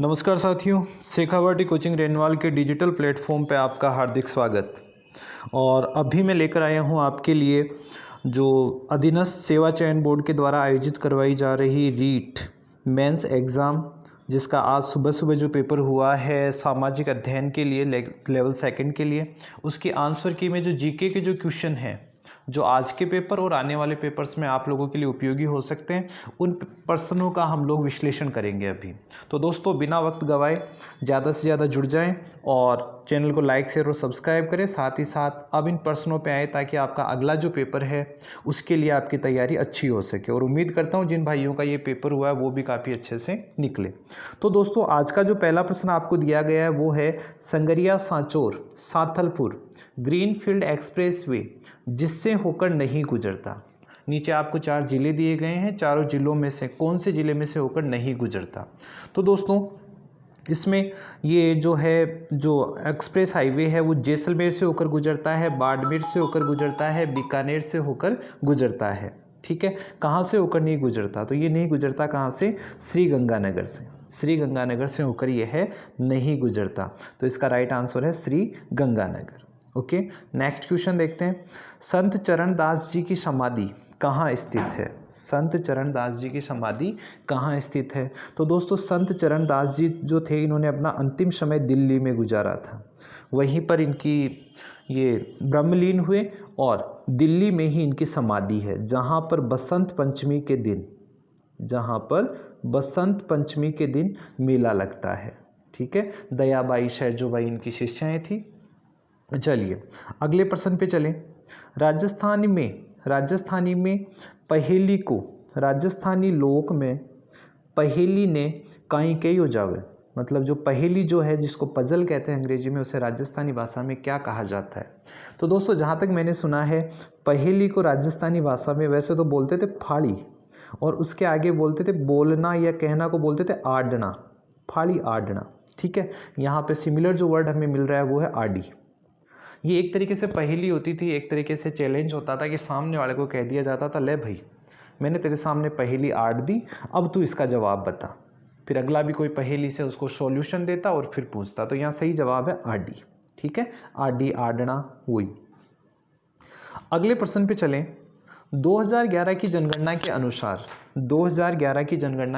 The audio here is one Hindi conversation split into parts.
नमस्कार साथियों, शेखावाटी कोचिंग रेनवाल के डिजिटल प्लेटफॉर्म पे आपका हार्दिक स्वागत। और अभी मैं लेकर आया हूँ आपके लिए जो अधीनस्थ सेवा चयन बोर्ड के द्वारा आयोजित करवाई जा रही रीट मेंस एग्ज़ाम, जिसका आज सुबह सुबह जो पेपर हुआ है सामाजिक अध्ययन के लिए लेवल सेकंड के लिए, उसकी आंसर की में जो जीके के जो क्वेश्चन हैं जो आज के पेपर और आने वाले पेपर्स में आप लोगों के लिए उपयोगी हो सकते हैं, उन प्रश्नों का हम लोग विश्लेषण करेंगे अभी। तो दोस्तों, बिना वक्त गवाए ज़्यादा से ज़्यादा जुड़ जाएं और चैनल को लाइक शेयर और सब्सक्राइब करें। साथ ही साथ अब इन प्रश्नों पे आए ताकि आपका अगला जो पेपर है उसके लिए आपकी तैयारी अच्छी हो सके। और उम्मीद करता हूँ जिन भाइयों का ये पेपर हुआ है वो भी काफ़ी अच्छे से निकले। तो दोस्तों, आज का जो पहला प्रश्न आपको दिया गया है वो है Sangaria Sanchore Sathalpur greenfield expressway जिससे होकर नहीं गुजरता। नीचे आपको 4 ज़िले दिए गए हैं, चारों ज़िलों में से कौन से ज़िले में से होकर नहीं गुजरता। तो दोस्तों, इसमें ये जो है जो एक्सप्रेस हाईवे है वो जैसलमेर से होकर गुजरता है, बाड़मेर से होकर गुजरता है, बीकानेर से होकर गुजरता है। ठीक है, कहाँ से होकर नहीं गुजरता? तो ये नहीं गुजरता कहाँ से? श्री गंगानगर से। श्री गंगानगर से होकर ये है नहीं गुजरता। तो इसका राइट आंसर है Shri Ganganagar. Okay, next question देखते हैं। संत चरणदास जी की समाधि कहाँ स्थित है? संत चरणदास जी की समाधि कहाँ स्थित है? तो दोस्तों, संत चरणदास जी जो थे इन्होंने अपना अंतिम समय दिल्ली में गुजारा था। वहीं पर इनकी ये ब्रह्मलीन हुए और दिल्ली में ही इनकी समाधि है, जहाँ पर बसंत पंचमी के दिन मेला लगता है। ठीक है, दयाबाई शैजोबाई इनकी शिष्याएं थी। चलिए अगले प्रश्न पे चलें। राजस्थानी में पहेली को राजस्थानी लोक में पहेली ने काई कई हो जावे, मतलब जो पहेली जो है जिसको पजल कहते हैं अंग्रेजी में, उसे राजस्थानी भाषा में क्या कहा जाता है? तो दोस्तों, जहाँ तक मैंने सुना है पहेली को राजस्थानी भाषा में वैसे तो बोलते थे फाड़ी, और उसके आगे बोलते थे बोलना या कहना को बोलते थे आडना, फाड़ी आडना। ठीक है, यहाँ पे सिमिलर जो वर्ड हमें मिल रहा है वो है आडी। ये एक तरीके से पहेली होती थी, एक तरीके से चैलेंज होता था कि सामने वाले को कह दिया जाता था, ले भाई मैंने तेरे सामने पहेली आड़ दी, अब तू इसका जवाब बता। फिर अगला भी कोई पहेली से उसको सॉल्यूशन देता और फिर पूछता। तो यहाँ सही जवाब है आडी। ठीक है, आडी आडना हुई। अगले प्रश्न पे चलें। 2011 की जनगणना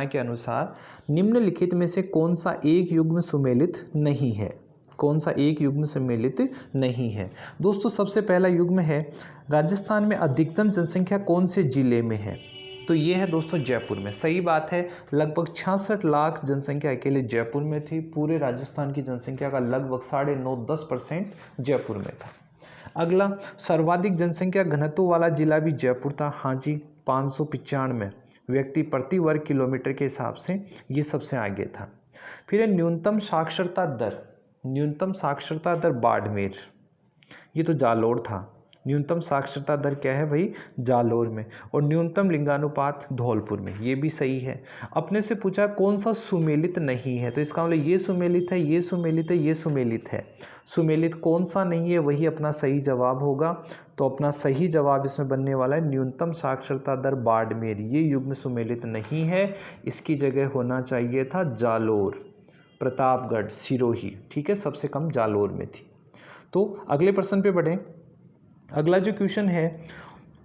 के अनुसार निम्नलिखित में से कौन सा एक युग्म सुमेलित नहीं है? कौन सा एक युग्म सम्मिलित नहीं है? दोस्तों, सबसे पहला युग्म है राजस्थान में अधिकतम जनसंख्या कौन से जिले में है? तो ये है दोस्तों जयपुर में। सही बात है, लगभग 66 लाख जनसंख्या अकेले जयपुर में थी। पूरे राजस्थान की जनसंख्या का लगभग 9.5-10% जयपुर में था। अगला, सर्वाधिक जनसंख्या घनत्व वाला जिला भी जयपुर था। हाँ जी, 595 व्यक्ति प्रति वर्ग किलोमीटर के हिसाब से ये सबसे आगे था। फिर है न्यूनतम साक्षरता दर बाड़मेर, ये तो जालोर था। न्यूनतम साक्षरता दर क्या है भाई? जालोर में। और न्यूनतम लिंगानुपात धौलपुर में, ये भी सही है। अपने से पूछा कौन सा सुमेलित नहीं है, तो इसका मतलब ये सुमेलित है, ये सुमेलित है, ये सुमेलित है। सुमेलित कौन सा नहीं है वही अपना सही जवाब होगा। तो अपना सही जवाब इसमें बनने वाला है न्यूनतम साक्षरता दर बाड़मेर, ये युग्म सुमेलित नहीं है। इसकी जगह होना चाहिए था जालोर, प्रतापगढ़, सिरोही। ठीक है, सबसे कम जालोर में थी। तो अगले प्रश्न पे बढ़ें। अगला जो क्वेश्चन है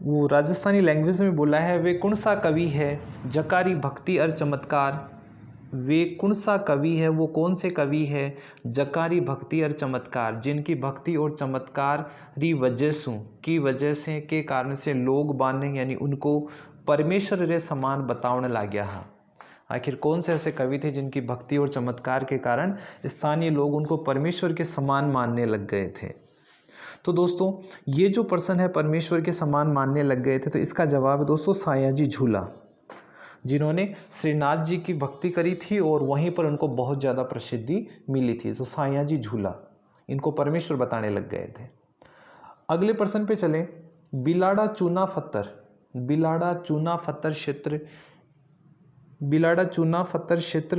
वो राजस्थानी लैंग्वेज में बोला है, वे कौन सा कवि है जकारी भक्ति और चमत्कार? वे कौन सा कवि है, वो कौन से कवि है जकारी भक्ति और चमत्कार, जिनकी भक्ति और चमत्कार री वजह से के कारण से लोग बाने यानी उनको परमेश्वर रे समान बतावने लग गया है। आखिर कौन से ऐसे कवि थे जिनकी भक्ति और चमत्कार के कारण स्थानीय लोग उनको परमेश्वर के समान मानने लग गए थे? तो दोस्तों, ये जो पर्सन है परमेश्वर के समान मानने लग गए थे, तो इसका जवाब है दोस्तों सायाजी झूला, जिन्होंने श्रीनाथ जी की भक्ति करी थी और वहीं पर उनको बहुत ज़्यादा प्रसिद्धि मिली थी। तो सायाजी झूला इनको परमेश्वर बताने लग गए थे। अगले प्रश्न पे चलें। बिलाड़ा चूना फत्तर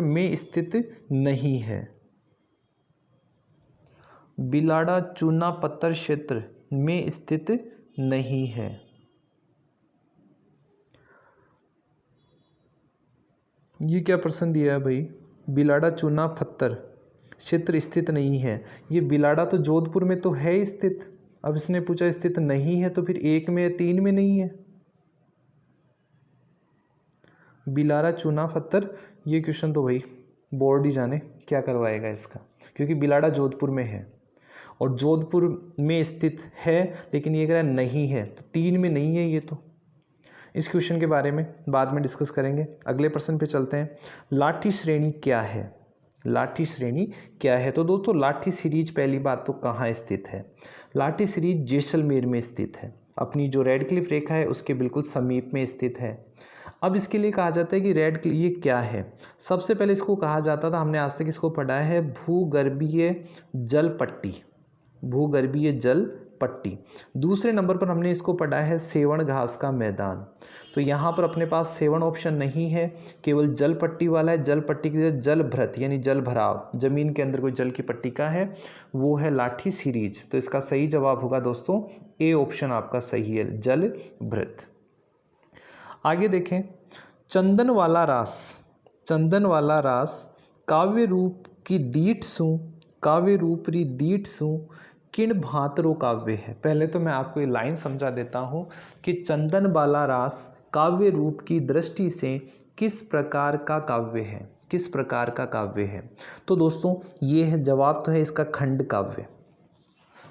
में स्थित नहीं है। बिलाड़ा चूना पत्थर क्षेत्र में स्थित नहीं है। ये क्या प्रश्न दिया है भाई? बिलाड़ा चूना पत्थर क्षेत्र स्थित नहीं है। ये बिलाड़ा तो जोधपुर में तो है स्थित, अब इसने पूछा स्थित नहीं है तो फिर 1 में या 3 में नहीं है। बिलाड़ा चूना पत्थर, ये क्वेश्चन तो भाई बोर्ड ही जाने क्या करवाएगा इसका, क्योंकि बिलाड़ा जोधपुर में है और जोधपुर में स्थित है, लेकिन ये कह रहा है नहीं है, तो 3 में नहीं है ये तो। इस क्वेश्चन के बारे में बाद में डिस्कस करेंगे। अगले प्रश्न पे चलते हैं। लाठी श्रेणी क्या है? लाठी श्रेणी क्या है? तो दोस्तों लाठी सीरीज पहली बात तो कहाँ स्थित है? लाठी सीरीज जैसलमेर में स्थित है, अपनी जो रेड क्लिफ रेखा है उसके बिल्कुल समीप में स्थित है। अब इसके लिए कहा जाता है कि रेड क्लिफ ये क्या है? सबसे पहले इसको कहा जाता था, हमने आज तक इसको पढ़ा है, भूगर्भीय जल पट्टी, भूगर्भीय जल पट्टी। दूसरे नंबर पर हमने इसको पढ़ा है सेवण घास का मैदान। तो यहाँ पर अपने पास सेवण ऑप्शन नहीं है, केवल जल पट्टी वाला है। जल पट्टी की जल भ्रत यानी जल भराव, जमीन के अंदर कोई जल की पट्टी का है, वो है लाठी सीरीज। तो इसका सही जवाब होगा दोस्तों ए ऑप्शन आपका सही है, जल भ्रत। आगे देखें, चंदन वाला रास, चंदन वाला रास काव्य रूप की दीठ सु, काव्य रूप री दीठ सु किन भांतरो काव्य है। पहले तो मैं आपको ये लाइन समझा देता हूँ कि चंदन वाला रास काव्य रूप की दृष्टि से किस प्रकार का काव्य है, किस प्रकार का काव्य है। तो दोस्तों ये है जवाब, तो है इसका खंड काव्य।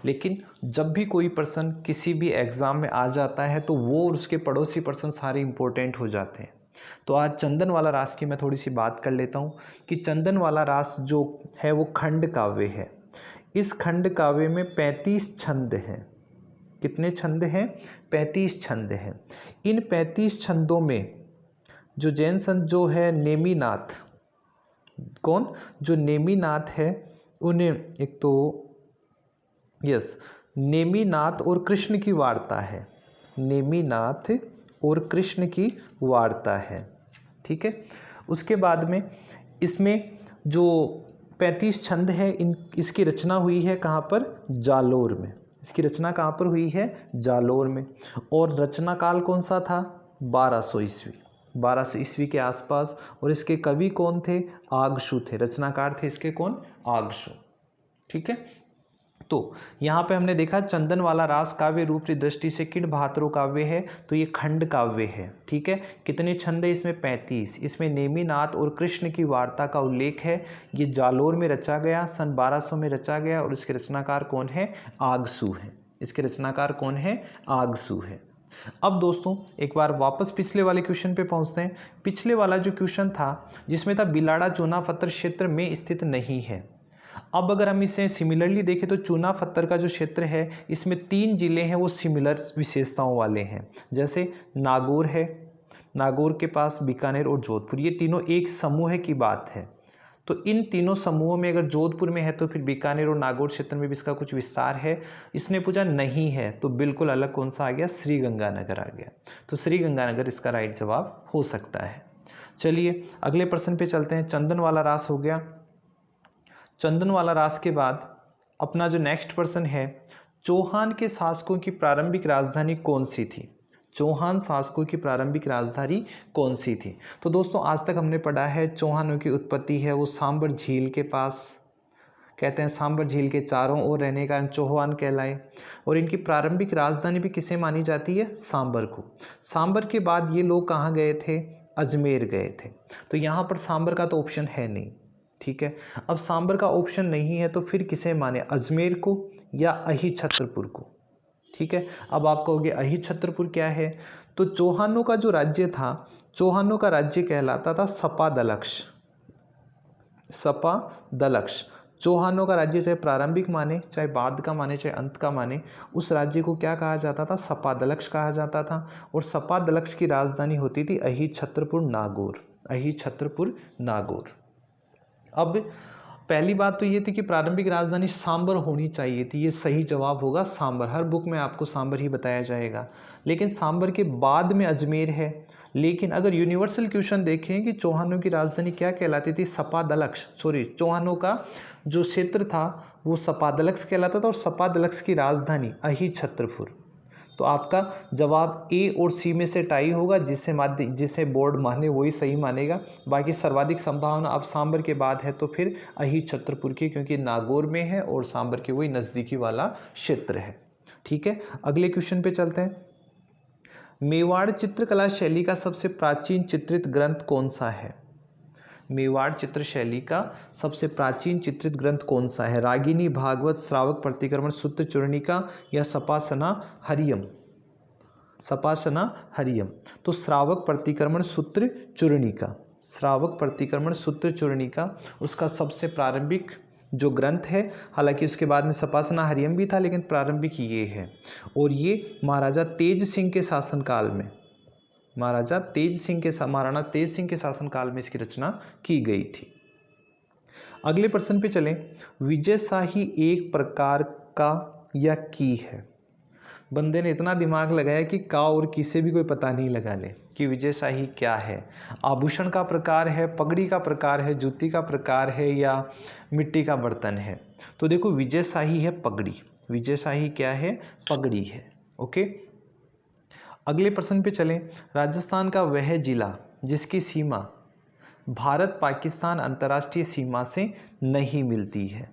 लेकिन जब भी कोई पर्सन किसी भी एग्ज़ाम में आ जाता है तो वो और उसके पड़ोसी पर्सन सारे इंपॉर्टेंट हो जाते हैं। तो आज चंदन वाला रास की मैं थोड़ी सी बात कर लेता हूँ कि चंदन वाला रास जो है वो खंड काव्य है। इस खंड काव्य में 35 छंद हैं। कितने छंद हैं? 35 छंद हैं। इन 35 छंदों में जो जैन संत जो है नेमिनाथ, कौन? जो नेमिनाथ है उन्हें एक तो नेमिनाथ और कृष्ण की वार्ता है, नेमिनाथ और कृष्ण की वार्ता है, ठीक है। उसके बाद में इसमें जो 35 छंद है, इसकी रचना हुई है कहाँ पर? जालोर में। इसकी रचना कहाँ पर हुई है? जालोर में। और रचना काल कौन सा था? 1200 ईस्वी, 1200 ईस्वी के आसपास। और इसके कवि कौन थे? आगशु थे। रचनाकार थे इसके कौन? आगशु, ठीक है। तो यहाँ पे हमने देखा चंदन वाला रास काव्य रूप की दृष्टि से किन भांतरो काव्य है, तो ये खंड काव्य है, ठीक है। कितने छंद है इसमें? 35। इसमें नेमिनाथ और कृष्ण की वार्ता का उल्लेख है। ये जालोर में रचा गया, सन 1200 में रचा गया। और इसके रचनाकार कौन है? आगसू है। इसके रचनाकार कौन है? आगसू है। अब दोस्तों एक बार वापस पिछले वाले क्वेश्चन पे पहुंचते हैं। पिछले वाला जो क्वेश्चन था जिसमें था बिलाड़ा चूना पत्थर क्षेत्र में स्थित नहीं है। अब अगर हम इसे सिमिलरली देखें तो चूना पत्थर का जो क्षेत्र है इसमें 3 जिले हैं, वो सिमिलर विशेषताओं वाले हैं। जैसे नागौर है, नागौर के पास बीकानेर और जोधपुर, ये तीनों एक समूह की बात है। तो इन तीनों समूहों में अगर जोधपुर में है तो फिर बीकानेर और नागौर क्षेत्र में भी इसका कुछ विस्तार है। इसने पूछा नहीं है तो बिल्कुल अलग कौन सा आ गया? श्री गंगानगर आ गया। तो श्री गंगानगर इसका राइट जवाब हो सकता है। चलिए अगले प्रश्न पे चलते हैं। चंदन वाला रास हो गया। चंदन वाला रास के बाद अपना जो नेक्स्ट प्रश्न है, चौहान के शासकों की प्रारंभिक राजधानी कौन सी थी? चौहान शासकों की प्रारंभिक राजधानी कौन सी थी? तो दोस्तों आज तक हमने पढ़ा है चौहानों की उत्पत्ति है वो सांबर झील के पास, कहते हैं सांबर झील के चारों ओर रहने का चौहान कहलाए। और इनकी प्रारंभिक राजधानी भी किसे मानी जाती है? सांबर को। सांबर के बाद ये लोग कहाँ गए थे? अजमेर गए थे। तो यहाँ पर सांबर का तो ऑप्शन है नहीं, ठीक है। अब सांबर का ऑप्शन नहीं है तो फिर किसे माने? अजमेर को या अही छत्रपुर को, ठीक है। अब आप कहोगे अही छत्रपुर क्या है? तो चौहानों का जो राज्य था, चौहानों का राज्य कहलाता था सपादलक्ष, सपादलक्ष। चौहानों का राज्य चाहे प्रारंभिक माने, चाहे बाद का माने, चाहे अंत का माने, उस राज्य को क्या कहा जाता था? सपादलक्ष कहा जाता था। और सपादलक्ष की राजधानी होती थी अही छत्रपुर नागौर, अही छत्रपुर नागौर। अब पहली बात तो ये थी कि प्रारंभिक राजधानी सांबर होनी चाहिए थी, ये सही जवाब होगा सांबर। हर बुक में आपको सांबर ही बताया जाएगा, लेकिन सांबर के बाद में अजमेर है। लेकिन अगर यूनिवर्सल क्वेश्चन देखें कि चौहानों की राजधानी क्या कहलाती थी? सपादलक्ष, सॉरी चौहानों का जो क्षेत्र था वो सपादलक्ष कहलाता था और सपादलक्ष की राजधानी अही छत्रपुर। तो आपका जवाब ए और सी में से टाई होगा, जिसे बोर्ड माने वही सही मानेगा। बाकी सर्वाधिक संभावना अब सांबर के बाद है तो फिर अही छतरपुर की, क्योंकि नागौर में है और सांबर के वही नज़दीकी वाला क्षेत्र है। ठीक है, अगले क्वेश्चन पे चलते हैं। मेवाड़ चित्रकला शैली का सबसे प्राचीन चित्रित ग्रंथ कौन सा है? मेवाड़ चित्र शैली का सबसे प्राचीन चित्रित ग्रंथ कौन सा है? रागिनी, भागवत, श्रावक प्रतिक्रमण, सूत्र चूर्णिका या सपासना हरियम? सपासना हरियम। तो श्रावक प्रतिक्रमण सूत्र चूर्णिका, श्रावक प्रतिक्रमण सूत्र चूर्णिका उसका सबसे प्रारंभिक जो ग्रंथ है। हालांकि उसके बाद में सपासना हरियम भी था, लेकिन प्रारंभिक ये है। और ये महाराजा तेज सिंह के शासनकाल में, महाराणा तेज सिंह के शासनकाल में इसकी रचना की गई थी। अगले प्रश्न पे चलें। विजय शाही एक प्रकार का या की है? बंदे ने इतना दिमाग लगाया कि का और की से भी कोई पता नहीं लगा ले कि विजय शाही क्या है। आभूषण का प्रकार है, पगड़ी का प्रकार है, जूती का प्रकार है या मिट्टी का बर्तन है? तो देखो विजय शाही है पगड़ी। विजय शाही क्या है? पगड़ी है। ओके, अगले प्रश्न पे चलें। राजस्थान का वह जिला जिसकी सीमा भारत पाकिस्तान अंतर्राष्ट्रीय सीमा से नहीं मिलती है।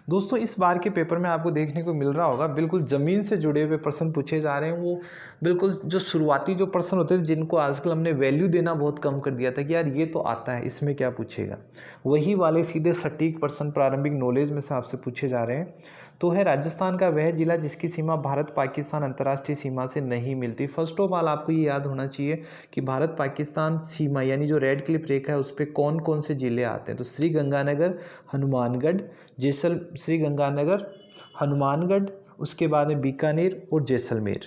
दोस्तों इस बार के पेपर में आपको देखने को मिल रहा होगा बिल्कुल ज़मीन से जुड़े हुए प्रश्न पूछे जा रहे हैं। वो बिल्कुल जो शुरुआती जो प्रश्न होते थे, जिनको आजकल हमने वैल्यू देना बहुत कम कर दिया था कि यार ये तो आता है, इसमें क्या पूछेगा, वही वाले सीधे सटीक प्रश्न प्रारंभिक नॉलेज में से आपसे पूछे जा रहे हैं। तो है राजस्थान का वह जिला जिसकी सीमा भारत पाकिस्तान अंतर्राष्ट्रीय सीमा से नहीं मिलती। फर्स्ट ऑफ ऑल आपको ये याद होना चाहिए कि भारत पाकिस्तान सीमा यानी जो रेड क्लिप रेखा है उस पर कौन कौन से ज़िले आते हैं। तो श्री गंगानगर, हनुमानगढ़, श्री गंगानगर, हनुमानगढ़, उसके बाद में बीकानेर और जैसलमेर।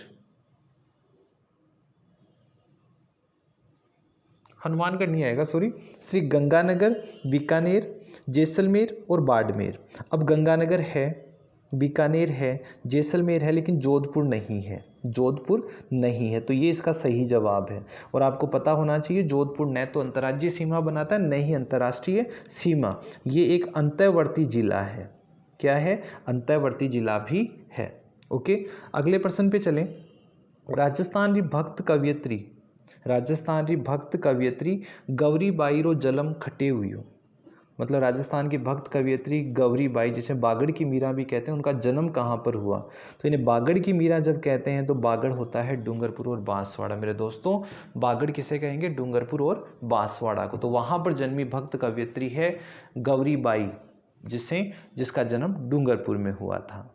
हनुमानगढ़ नहीं आएगा, सॉरी, श्री गंगानगर, बीकानेर, जैसलमेर और बाड़मेर। अब गंगानगर है, बीकानेर है, जैसलमेर है, लेकिन जोधपुर नहीं है। जोधपुर नहीं है, तो ये इसका सही जवाब है। और आपको पता होना चाहिए जोधपुर न तो अंतर्राज्यीय सीमा बनाता है, न ही अंतर्राष्ट्रीय सीमा। ये एक अंतर्वर्ती जिला है। क्या है? अंतर्वर्ती जिला भी है। ओके, अगले प्रश्न पे चलें। राजस्थान री भक्त कवियत्री गौरी बाई रो जलम खटे हुई हो। मतलब राजस्थान की भक्त कवियत्री गौरी बाई, जिसे बागड़ की मीरा भी कहते हैं, उनका जन्म कहाँ पर हुआ? तो इन्हें बागड़ की मीरा जब कहते हैं तो बागड़ होता है डूंगरपुर और बांसवाड़ा। मेरे दोस्तों बागड़ किसे कहेंगे? डूंगरपुर और बांसवाड़ा को। तो वहाँ पर जन्मी भक्त कवियत्री है गौरी बाई, जिसका जन्म डूंगरपुर में हुआ था।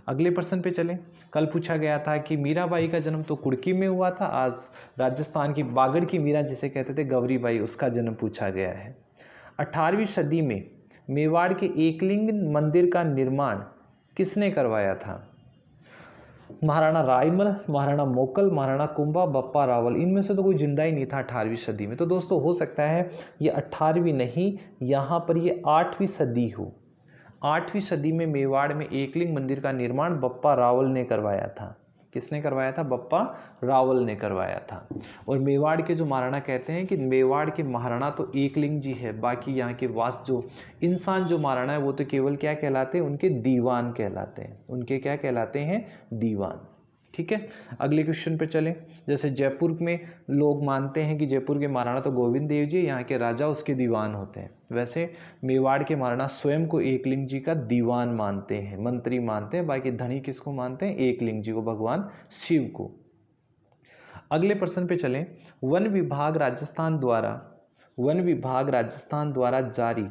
अगले प्रश्न पे चलें। कल पूछा गया था कि मीराबाई का जन्म तो कुड़की में हुआ था, आज राजस्थान की बागड़ की मीरा जिसे कहते थे गौरी बाई, उसका जन्म पूछा गया है। 18वीं सदी में मेवाड़ के एकलिंग मंदिर का निर्माण किसने करवाया था? महाराणा रायमल, महाराणा मोकल, महाराणा कुंभा, बप्पा रावल। इनमें से तो कोई जिंदा ही नहीं था 18वीं सदी में। तो दोस्तों हो सकता है ये 18वीं नहीं, यहाँ पर ये 8वीं सदी हो। 8वीं सदी में मेवाड़ में एकलिंग मंदिर का निर्माण बप्पा रावल ने करवाया था। किसने करवाया था? बप्पा रावल ने करवाया था। और मेवाड़ के जो महाराणा कहते हैं कि मेवाड़ के महाराणा तो एकलिंग जी है, बाकी यहाँ के जो इंसान जो महाराणा है वो तो केवल क्या कहलाते हैं? उनके दीवान कहलाते हैं। उनके क्या कहलाते हैं? दीवान। ठीक है, अगले क्वेश्चन पे चलें। जैसे जयपुर में लोग मानते हैं कि जयपुर के महाराणा तो गोविंद देव जी, यहाँ के राजा उसके दीवान होते हैं, वैसे मेवाड़ के महाराणा स्वयं को एकलिंग जी का दीवान मानते हैं, मंत्री मानते हैं। बाकी धनी किसको मानते हैं? एकलिंग जी को, भगवान शिव को। अगले प्रश्न पे चलें। वन विभाग राजस्थान द्वारा जारी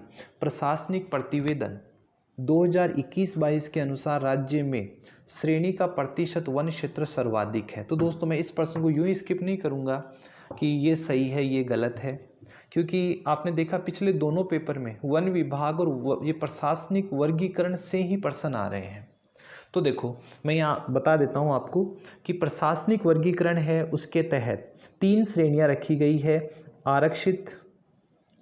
प्रशासनिक प्रतिवेदन 2021-22 के अनुसार राज्य में श्रेणी का प्रतिशत वन क्षेत्र सर्वाधिक है। तो दोस्तों मैं इस प्रश्न को यूं ही स्किप नहीं करूंगा कि ये सही है ये गलत है, क्योंकि आपने देखा पिछले दोनों पेपर में वन विभाग और ये प्रशासनिक वर्गीकरण से ही प्रश्न आ रहे हैं। तो देखो मैं यहाँ बता देता हूँ आपको कि प्रशासनिक वर्गीकरण है, उसके तहत 3 श्रेणियाँ रखी गई है। आरक्षित,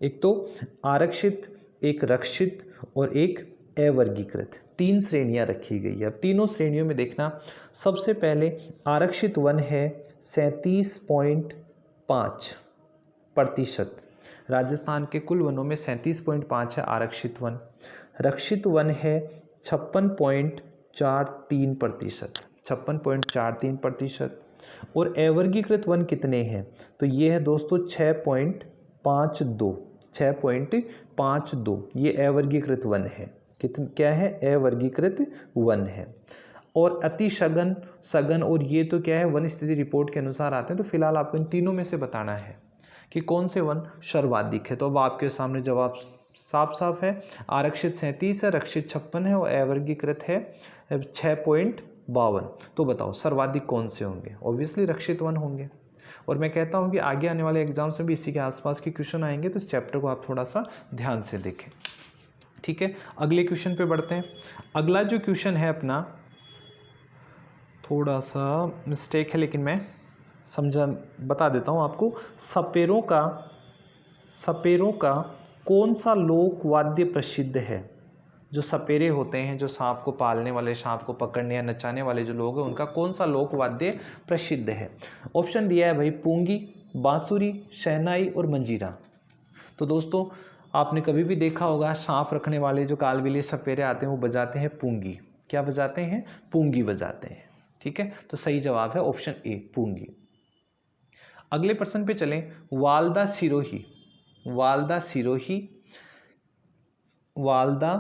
एक तो आरक्षित, एक रक्षित और एक अवर्गीकृत, 3 श्रेणियां रखी गई है। अब तीनों श्रेणियों में देखना, सबसे पहले आरक्षित वन है 37.5%। राजस्थान के कुल वनों में 37.5 है आरक्षित वन। रक्षित वन है 56.43%। 56.43%। और अवर्गीकृत वन कितने हैं? तो ये है दोस्तों 6.52, ये अवर्गीकृत वन है। क्या है? अवर्गीकृत वन है। और अति सघन, सघन और ये तो क्या है, वन स्थिति रिपोर्ट के अनुसार आते हैं। तो फिलहाल आपको इन तीनों में से बताना है कि कौन से वन सर्वाधिक है। तो अब आपके सामने जवाब साफ साफ है। आरक्षित 37 है, रक्षित 56 है और अवर्गीकृत है 6.52। तो बताओ सर्वाधिक कौन से होंगे? ऑब्वियसली रक्षित वन होंगे। और मैं कहता हूं कि आगे आने वाले एग्जाम्स में भी इसी के आसपास के क्वेश्चन आएंगे, तो इस चैप्टर को आप थोड़ा सा ध्यान से देखें। ठीक है, अगले क्वेश्चन पे बढ़ते हैं। अगला जो क्वेश्चन है अपना, थोड़ा सा मिस्टेक है लेकिन मैं बता देता हूँ आपको। सपेरों का कौन सा लोक वाद्य प्रसिद्ध है? जो सपेरे होते हैं, जो सांप को पालने वाले, सांप को पकड़ने या नचाने वाले जो लोग हैं, उनका कौन सा लोक वाद्य प्रसिद्ध है? ऑप्शन दिया है भाई, पूंगी, बांसुरी, शहनाई और मंजीरा। तो दोस्तों आपने कभी भी देखा होगा, सांप रखने वाले जो कालबेलिया सपेरे आते हैं वो बजाते हैं पूंगी। क्या बजाते हैं? पूंगी बजाते हैं। ठीक है, तो सही जवाब है ऑप्शन ए, पूंगी। अगले प्रश्न पे चलें। वाल्दा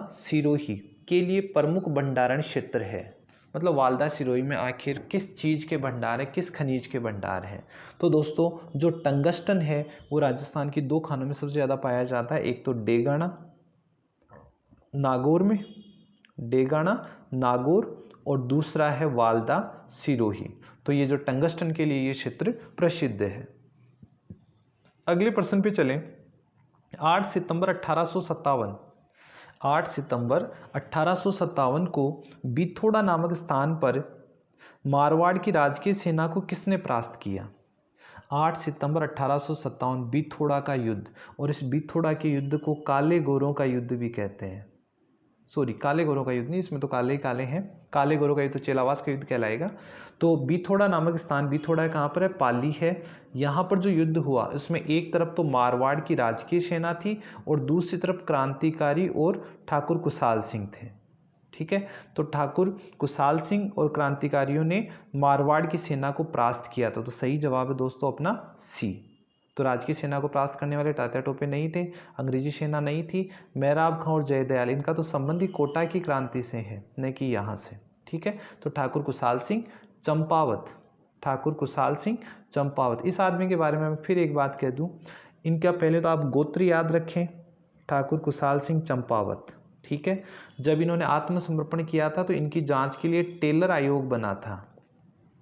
सिरोही के लिए प्रमुख भंडारण क्षेत्र है। मतलब वाल्दा सिरोही में आखिर किस चीज़ के भंडार है, किस खनिज के भंडार हैं? तो दोस्तों जो टंगस्टन है वो राजस्थान की 2 खानों में सबसे ज़्यादा पाया जाता है। एक तो डेगाना नागौर और दूसरा है वाल्दा सिरोही। तो ये जो टंगस्टन के लिए ये क्षेत्र प्रसिद्ध है। अगले प्रश्न पे चलें। 8 सितंबर 1857 को बिथोड़ा नामक स्थान पर मारवाड़ की राजकीय सेना को किसने परास्त किया? 8 सितंबर 1857 बिथोड़ा का युद्ध, और इस बिथोड़ा के युद्ध को काले गोरों का युद्ध भी कहते हैं। सॉरी, काले गोरों का युद्ध नहीं, इसमें तो काले ही काले हैं। काले गोरों का युद्ध तो चेलावास का युद्ध कहलाएगा। तो बिथोड़ा नामक स्थान, बिथोड़ा कहाँ पर है? पाली है। यहाँ पर जो युद्ध हुआ उसमें एक तरफ तो मारवाड़ की राजकीय सेना थी और दूसरी तरफ क्रांतिकारी और ठाकुर कुशाल सिंह थे। ठीक है, तो ठाकुर कुशाल सिंह और क्रांतिकारियों ने मारवाड़ की सेना को परास्त किया था। तो सही जवाब है दोस्तों अपना सी। तो राजकीय सेना को परास्त करने वाले तात्या टोपे नहीं थे, अंग्रेजी सेना नहीं थी। मेहराब खां और जयदयाल, इनका तो संबंध ही कोटा की क्रांति से है, न कि यहाँ से। ठीक है, तो ठाकुर कुशाल सिंह चंपावत। इस आदमी के बारे में मैं फिर एक बात कह दूं, इनका पहले तो आप गोत्र याद रखें, ठाकुर कुशाल सिंह चंपावत। ठीक है, जब इन्होंने आत्मसमर्पण किया था तो इनकी जांच के लिए टेलर आयोग बना था।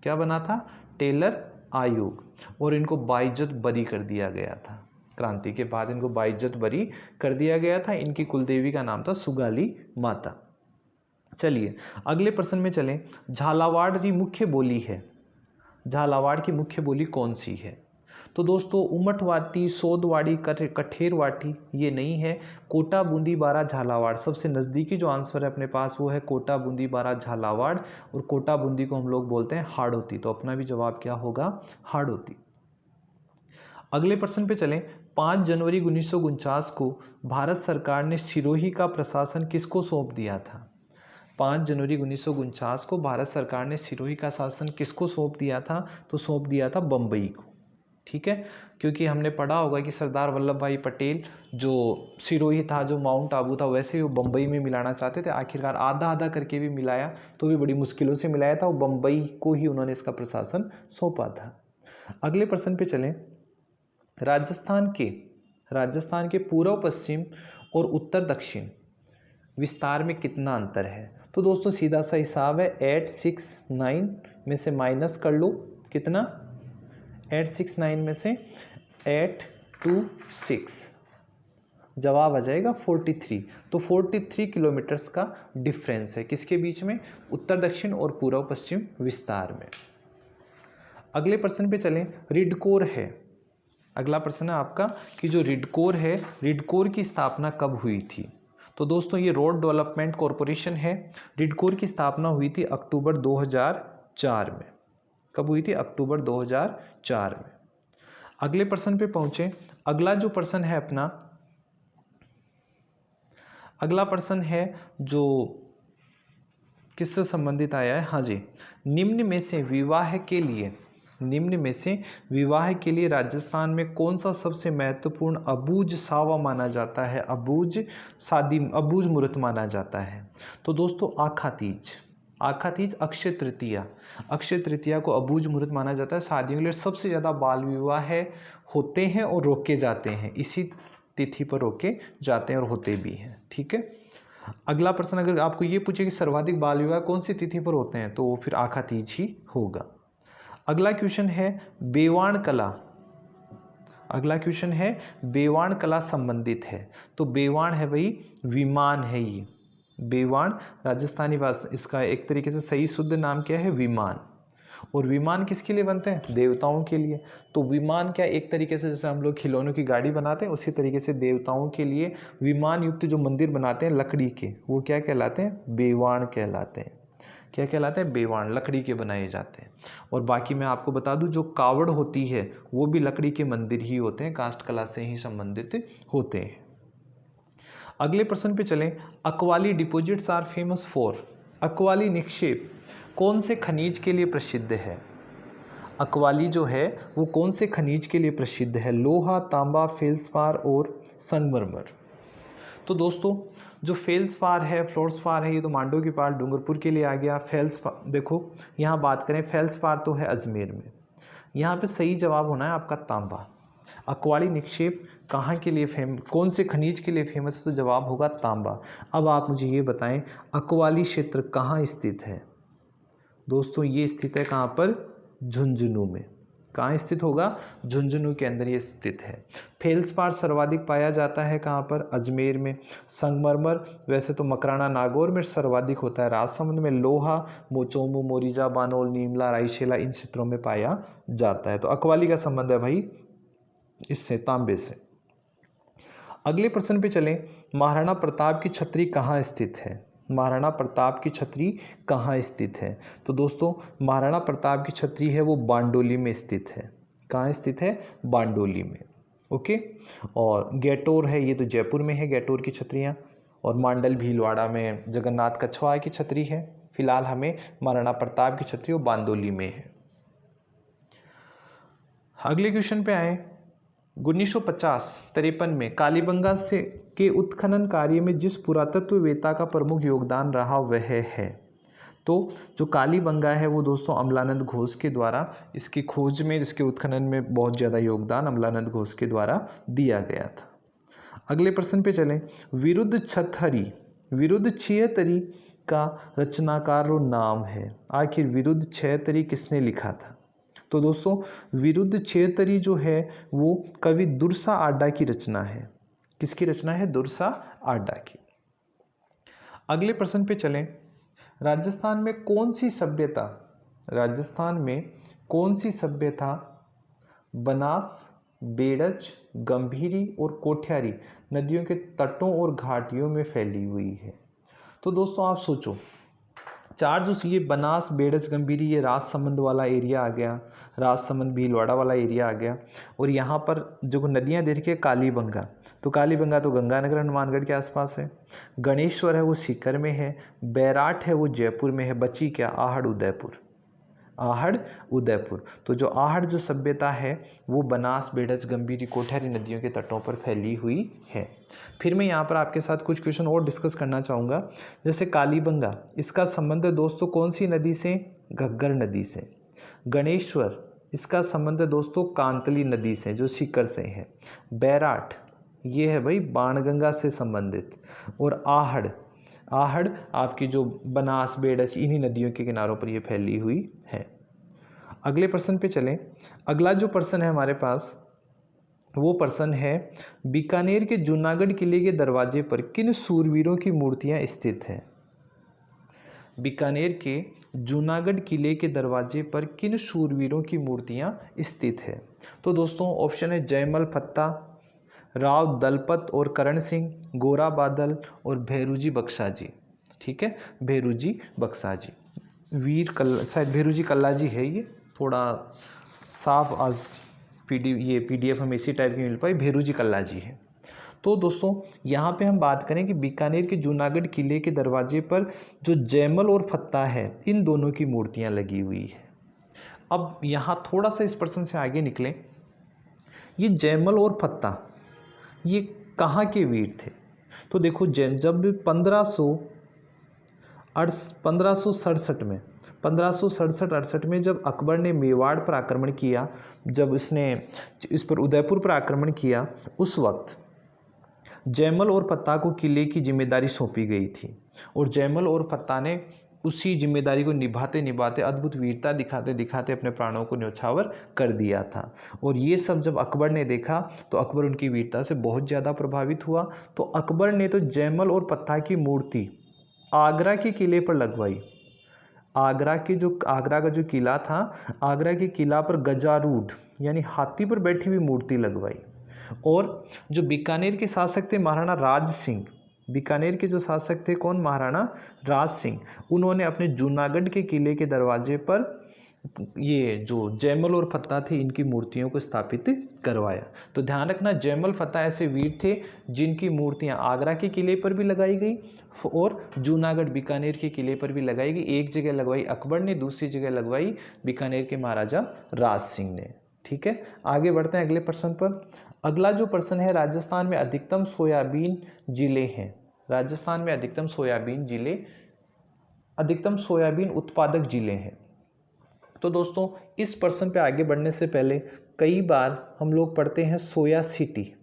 क्या बना था? टेलर आयोग। और इनको बाइज्जत बरी कर दिया गया था। क्रांति के बाद इनको बाइज्जत बरी कर दिया गया था। इनकी कुलदेवी का नाम था सुगाली माता। चलिए अगले प्रश्न में चलें। झालावाड़ की मुख्य बोली है, झालावाड़ की मुख्य बोली कौन सी है? तो दोस्तों उमटवाटी, सोदवाड़ी, कठेरवाटी ये नहीं है। कोटा, बूंदी, बारा, झालावाड़। सबसे नज़दीकी जो आंसर है अपने पास वो है कोटा, बूंदी, बारा, झालावाड़। और कोटा बूंदी को हम लोग बोलते हैं हाड़ौती। तो अपना भी जवाब क्या होगा? हाड़ौती। अगले प्रश्न पे चलें। 5 जनवरी 1949 को भारत सरकार ने सिरोही का प्रशासन किसको सौंप दिया था? 5 जनवरी 1949 को भारत सरकार ने सिरोही का शासन किसको सौंप दिया था? तो सौंप दिया था बम्बई को। ठीक है, क्योंकि हमने पढ़ा होगा कि सरदार वल्लभ भाई पटेल जो सिरोही था, जो माउंट आबू था, वैसे ही वो बम्बई में मिलाना चाहते थे। आखिरकार आधा आधा करके भी मिलाया, तो भी बड़ी मुश्किलों से मिलाया था। वो बम्बई को ही उन्होंने इसका प्रशासन सौंपा था। अगले प्रश्न पे चलें। राजस्थान के पूर्व पश्चिम और उत्तर दक्षिण विस्तार में कितना अंतर है? तो दोस्तों सीधा सा हिसाब है, 869 में से माइनस कर लो, कितना? 869 में से 826, जवाब आ जाएगा 43। तो 43 किलोमीटर्स का डिफरेंस है किसके बीच में? उत्तर दक्षिण और पूर्व पश्चिम विस्तार में। अगले प्रश्न पे चलें। रिडकोर है, अगला प्रश्न है आपका कि जो रिडकोर है, रिडकोर की स्थापना कब हुई थी? तो दोस्तों ये रोड डेवलपमेंट कॉरपोरेशन है। रिडकोर की स्थापना हुई थी अक्टूबर 2004 में। कब हुई थी? अक्टूबर 2004 में। अगले प्रश्न पे पहुंचे। अगला जो प्रश्न है अपना, अगला प्रश्न है जो किससे संबंधित आया है? हाँ जी, निम्न में से विवाह के लिए राजस्थान में कौन सा सबसे महत्वपूर्ण अबूझ सावा माना जाता है? अबूझ मुहूर्त माना जाता है। तो दोस्तों आखा तीज, अक्षय तृतीया को अबूझ मुहूर्त माना जाता है। शादियों के लिए सबसे ज़्यादा बाल विवाह होते हैं और रोके जाते हैं, इसी तिथि पर रोके जाते हैं और होते भी हैं। ठीक है, अगला प्रश्न अगर आपको ये पूछे कि सर्वाधिक बाल विवाह कौन सी तिथि पर होते हैं, तो फिर आखा तीज ही होगा। अगला क्वेश्चन है बेवाण कला संबंधित है। तो बेवाण है वही विमान है, ये बेवाण राजस्थानी भाषा, इसका एक तरीके से सही शुद्ध नाम क्या है? विमान। और विमान किसके लिए बनते हैं? देवताओं के लिए। तो विमान क्या एक तरीके से जैसे हम लोग खिलौनों की गाड़ी बनाते हैं, उसी तरीके से देवताओं के लिए विमान युक्त जो मंदिर बनाते हैं लकड़ी के, वो क्या कहलाते हैं? बेवाण कहलाते हैं। क्या कहलाते हैं? बेवाण, लकड़ी के बनाए जाते हैं। और बाकी मैं आपको बता दूं, जो कावड़ होती है वो भी लकड़ी के मंदिर ही होते हैं, काष्ठ कला से ही संबंधित होते हैं। अगले प्रश्न पे चलें। अकवाली डिपॉजिट्स आर फेमस फॉर, अकवाली निक्षेप कौन से खनिज के लिए प्रसिद्ध है? अकवाली जो है वो कौन से खनिज के लिए प्रसिद्ध है? लोहा, तांबा, फेल्सपार और संगमरमर। तो दोस्तों जो फेल्सपार है, फ्लोर्सपार है, ये तो मांडव की पार डूंगरपुर के लिए आ गया। फेल्सपार देखो यहाँ बात करें, फेल्सपार तो है अजमेर में, यहाँ पे सही जवाब होना है आपका तांबा। अकवाली निक्षेप कहाँ के लिए कौन से खनिज के लिए फेमस है? तो जवाब होगा तांबा। अब आप मुझे ये बताएं अकवाली क्षेत्र कहाँ स्थित है? दोस्तों ये स्थित है कहाँ पर? झुंझुनू में। कहाँ स्थित होगा? झुंझुनू के अंदर ये स्थित है। फेल्सपार सर्वाधिक पाया जाता है कहाँ पर? अजमेर में। संगमरमर वैसे तो मकराना नागौर में सर्वाधिक होता है। राजसमंद में लोहा, मोचोमू, मोरिजा, बानोल, नीमला, रायशेला इन क्षेत्रों में पाया जाता है। तो अकवाली का संबंध है भाई इससे, तांबे से। अगले प्रश्न पे चलें। महाराणा प्रताप की छतरी कहाँ स्थित है? महाराणा प्रताप की छतरी कहाँ स्थित है? तो दोस्तों महाराणा प्रताप की छतरी है वो बांडोली में स्थित है। कहाँ स्थित है? बांडोली में। ओके, और गैटोर है, ये तो जयपुर में है गैटोर की छतरियाँ। और मांडल भीलवाड़ा में जगन्नाथ कछवाहा की छतरी है। फिलहाल हमें महाराणा प्रताप की छतरी वो बांडोली में है। अगले क्वेश्चन पे आए। 1950-53 में कालीबंगा से के उत्खनन कार्य में जिस पुरातत्ववेत्ता का प्रमुख योगदान रहा वह है। तो जो कालीबंगा है वो दोस्तों अमलानंद घोष के द्वारा इसकी खोज में, इसके उत्खनन में बहुत ज़्यादा योगदान अमलानंद घोष के द्वारा दिया गया था। अगले प्रश्न पे चलें। विरुद्ध छिहत्तरी का रचनाकार नाम है। आखिर विरुद्ध छिहत्तरी किसने लिखा था? तो दोस्तों विरुद्ध छिहत्तरी जो है वो कवि दुर्सा आडा की रचना है। किसकी रचना है? दुर्सा आडा की। अगले प्रश्न पे चलें। राजस्थान में कौन सी सभ्यता बनास, बेड़ज, गंभीरी और कोठियारी नदियों के तटों और घाटियों में फैली हुई है? तो दोस्तों आप सोचो, चार जो ये बनास, बेड़ज, गंभीरी ये राजसमंद वाला एरिया आ गया, राजसमंद भीलवाड़ा वाला एरिया आ गया। और यहाँ पर जो नदियाँ दे रखी है कालीबंगा, तो कालीबंगा तो गंगानगर हनुमानगढ़ के आसपास है। गणेश्वर है वो सीकर में है। बैराट है वो जयपुर में है। बची क्या? आहड़, उदयपुर। तो जो आहड़ जो सभ्यता है वो बनास, बेड़ज, गंभीरी, कोठियारी नदियों के तटों पर फैली हुई है। फिर मैं यहाँ पर आपके साथ कुछ क्वेश्चन और डिस्कस करना चाहूँगा। जैसे कालीबंगा, इसका संबंध दोस्तों कौन सी नदी से? घग्गर नदी से। गणेश्वर, इसका संबंध दोस्तों कांतली नदी से जो सीकर से है। बैराट ये है भाई बाणगंगा से संबंधित। और आहड़ आपकी जो बनास, बेड़ज इन्हीं नदियों के किनारों पर ये फैली हुई है। अगले प्रश्न पे चलें। अगला जो प्रश्न है हमारे पास वो प्रश्न है, बीकानेर के जूनागढ़ किले के दरवाजे पर किन सूरवीरों की मूर्तियां स्थित हैं? बीकानेर के जूनागढ़ किले के दरवाजे पर किन शूरवीरों की मूर्तियां स्थित है? तो दोस्तों ऑप्शन है जयमल फत्ता, राव दलपत और करण सिंह, गोरा बादल और भेरूजी बख्शाजी। ठीक है, भेरूजी बख्शाजी। शायद भेरूजी कल्लाजी है, ये थोड़ा साफ आज पीडीएफ हमें इसी टाइप की मिल पाई, भेरूजी कल्लाजी है। तो दोस्तों यहाँ पे हम बात करें कि बीकानेर के जूनागढ़ किले के दरवाजे पर जो जयमल और फत्ता है, इन दोनों की मूर्तियाँ लगी हुई है। अब यहाँ थोड़ा सा इस प्रश्न से आगे निकलें, ये जयमल और फत्ता ये कहाँ के वीर थे? तो देखो जब 1567 में जब अकबर ने मेवाड़ पर आक्रमण किया, जब उसने इस पर उदयपुर पर आक्रमण किया, उस वक्त जयमल और फत्ता को किले की जिम्मेदारी सौंपी गई थी और जयमल और फत्ता ने उसी जिम्मेदारी को निभाते निभाते अद्भुत वीरता दिखाते दिखाते अपने प्राणों को न्यौछावर कर दिया था। और ये सब जब अकबर ने देखा तो अकबर उनकी वीरता से बहुत ज़्यादा प्रभावित हुआ। तो अकबर ने तो जयमल और फत्ता की मूर्ति आगरा के किले पर लगवाई। आगरा का जो किला था, आगरा के किला पर गजारूढ़ यानी हाथी पर बैठी हुई मूर्ति लगवाई। और जो बीकानेर के शासक थे महाराणा राज सिंह, बीकानेर के जो शासक थे कौन? महाराणा राज सिंह, उन्होंने अपने जूनागढ़ के किले के दरवाजे पर ये जो जयमल और फत्ता थे इनकी मूर्तियों को स्थापित करवाया। तो ध्यान रखना, जयमल फत्ता ऐसे वीर थे जिनकी मूर्तियां आगरा के किले पर भी लगाई गई और जूनागढ़ बीकानेर के किले पर भी लगाई गई। एक जगह लगवाई अकबर ने, दूसरी जगह लगवाई बीकानेर के महाराजा राज सिंह ने। ठीक है, आगे बढ़ते हैं अगले प्रश्न पर। अगला जो प्रश्न है, राजस्थान में अधिकतम सोयाबीन जिले हैं। राजस्थान में अधिकतम सोयाबीन उत्पादक जिले हैं। तो दोस्तों इस प्रश्न पे आगे बढ़ने से पहले कई बार हम लोग पढ़ते हैं सोया सिटी।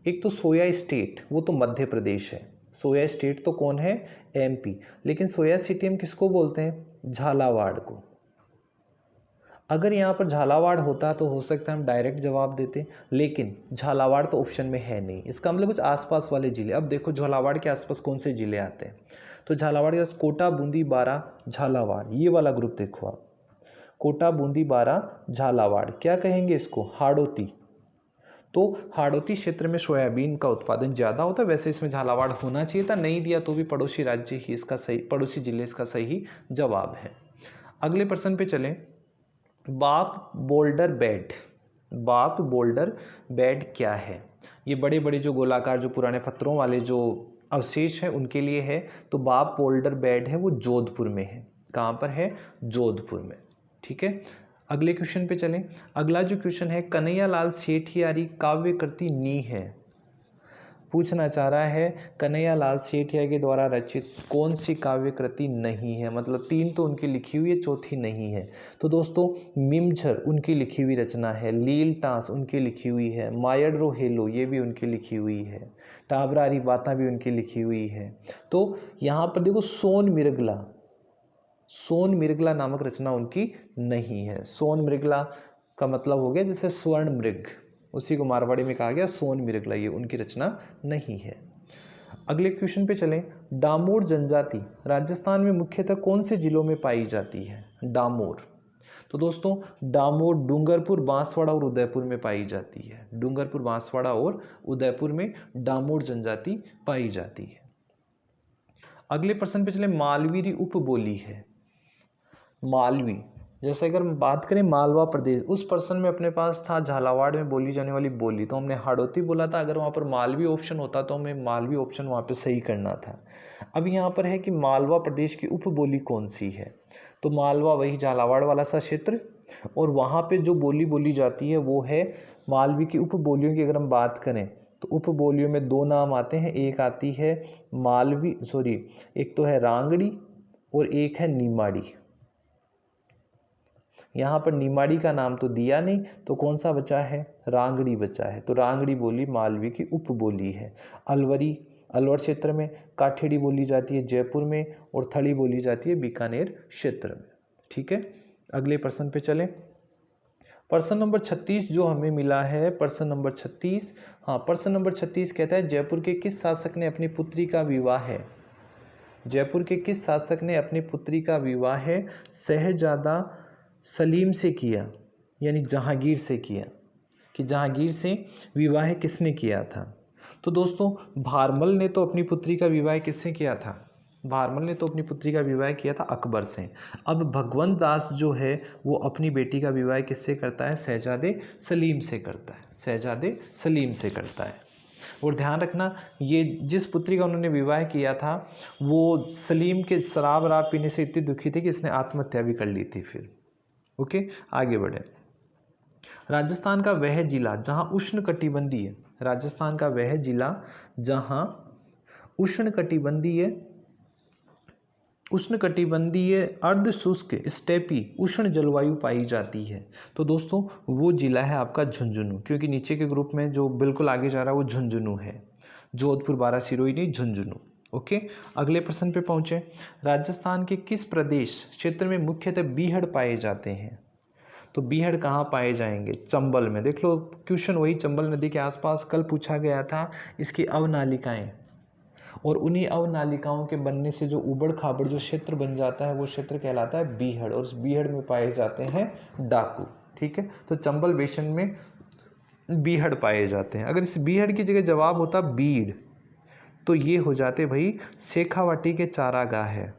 एक तो सोया स्टेट, वो तो मध्य प्रदेश है। सोया स्टेट तो कौन है? एमपी। लेकिन सोया सिटी हम किसको बोलते हैं? झालावाड़ को। अगर यहाँ पर झालावाड़ होता तो हो सकता है हम डायरेक्ट जवाब देते, लेकिन झालावाड़ तो ऑप्शन में है नहीं। इसका मतलब कुछ आसपास वाले जिले। अब देखो झालावाड़ के आसपास कौन से जिले आते हैं, तो झालावाड़ के कोटा, बूंदी, बारा, झालावाड़, ये वाला ग्रुप देखो आप। कोटा, बूंदी, बारा, झालावाड़, क्या कहेंगे इसको? हाड़ौती। तो हाड़ौती क्षेत्र में सोयाबीन का उत्पादन ज़्यादा होता है। वैसे इसमें झालावाड़ होना चाहिए था, नहीं दिया तो भी पड़ोसी राज्य ही इसका सही, पड़ोसी जिले इसका सही जवाब है। अगले प्रश्न पे चलें। बाप बोल्डर बेड क्या है? ये बड़े बड़े जो गोलाकार जो पुराने पत्थरों वाले जो अवशेष हैं उनके लिए है। तो बाप बोल्डर बेड है वो जोधपुर में है। कहाँ पर है? जोधपुर में। ठीक है, अगले क्वेश्चन पे चलें। अगला जो क्वेश्चन है, कन्हैयालाल सेठियारी काव्य कृति नी है। पूछना चाह रहा है कन्हैयालाल सेठिया के द्वारा रचित कौन सी काव्य कृति नहीं है? मतलब 3 तो उनकी लिखी हुई है, चौथी नहीं है। तो दोस्तों मिमझर उनकी लिखी हुई रचना है, लील टांस उनकी लिखी हुई है, मायडरो हेलो ये भी उनकी लिखी हुई है, टाबरारी बाता भी उनकी लिखी हुई है। तो यहाँ पर देखो सोन मिर्गला नामक रचना उनकी नहीं है। सोन मिर्गला का मतलब हो गया जैसे स्वर्ण मृग, उसी को मारवाड़ी में कहा गया सोन मिर्गला, ये उनकी रचना नहीं है। अगले क्वेश्चन पे चलें। डामोर जनजाति राजस्थान में मुख्यतः कौन से जिलों में पाई जाती है? डामोर। तो दोस्तों डामोर डूंगरपुर, बांसवाड़ा और उदयपुर में पाई जाती है। डूंगरपुर, बांसवाड़ा और उदयपुर में डामोर जनजाति पाई जाती है। अगले प्रश्न पे चले। मालवी उपबोली है। मालवी, जैसे अगर हम बात करें मालवा प्रदेश, उस प्रश्न में अपने पास था झालावाड़ में बोली जाने वाली बोली, तो हमने हाड़ौती बोला था। अगर वहाँ पर मालवी ऑप्शन होता तो हमें मालवी ऑप्शन वहाँ पे सही करना था। अब यहाँ पर है कि मालवा प्रदेश की उपबोली कौन सी है? तो मालवा वही झालावाड़ वाला सा क्षेत्र, और वहाँ पे जो बोली बोली जाती है वो है मालवी की उपबोलियों की। अगर हम बात करें तो उपबोलियों में 2 नाम आते हैं, एक आती है एक तो है रांगड़ी और एक है नीमाड़ी। यहाँ पर नीमाड़ी का नाम तो दिया नहीं, तो कौन सा बचा है? रांगड़ी बचा है। तो रांगड़ी बोली मालवी की उपबोली है। अलवर क्षेत्र में, काठेड़ी बोली जाती है जयपुर में, और थड़ी बोली जाती है बीकानेर क्षेत्र में। ठीक है, अगले प्रश्न पे चलें। प्रश्न नंबर 36 जो हमें मिला है, प्रश्न नंबर 36, प्रश्न नंबर 36 कहता है जयपुर के किस शासक ने अपनी पुत्री का विवाह शहजादा सलीम से किया, यानी जहांगीर से किया, कि जहांगीर से विवाह किसने किया था? तो दोस्तों भारमल ने तो अपनी पुत्री का विवाह किससे किया था? भारमल ने तो अपनी पुत्री का विवाह किया था अकबर से। अब भगवंत दास जो है वो अपनी बेटी का विवाह किससे करता है? शहजादे सलीम से करता है, शहजादे सलीम से करता है। और ध्यान रखना, ये जिस पुत्री का उन्होंने विवाह किया था वो सलीम के शराब वराब पीने से इतनी दुखी थी कि इसने आत्महत्या भी कर ली थी फिर। ओके, आगे बढ़े। राजस्थान का वह जिला जहाँ उष्णकटिबंधीय, राजस्थान का वह जिला जहाँ उष्णकटिबंधीय अर्ध शुष्क स्टेपी उष्ण जलवायु पाई जाती है। तो दोस्तों वो जिला है आपका झुंझुनू, क्योंकि नीचे के ग्रुप में जो बिल्कुल आगे जा रहा है वो झुंझुनू है, जोधपुर, बारां, सिरोही नहीं, झुंझुनू। ओके, अगले प्रश्न पे पहुंचे। राजस्थान के किस प्रदेश क्षेत्र में मुख्यतः बीहड़ पाए जाते हैं? तो बीहड़ कहाँ पाए जाएंगे? चंबल में। देख लो क्वेश्चन वही चंबल नदी के आसपास कल पूछा गया था, इसकी अवनालिकाएं, और उन्हीं अवनालिकाओं के बनने से जो उबड़ खाबड़ जो क्षेत्र बन जाता है वो क्षेत्र कहलाता है बीहड़, और उस बीहड़ में पाए जाते हैं डाकू। ठीक है, तो चंबल बेसिन में बीहड़ पाए जाते हैं। अगर इस बीहड़ की जगह जवाब होता बीड़ तो ये हो जाते भाई शेखावाटी के चारागाह है।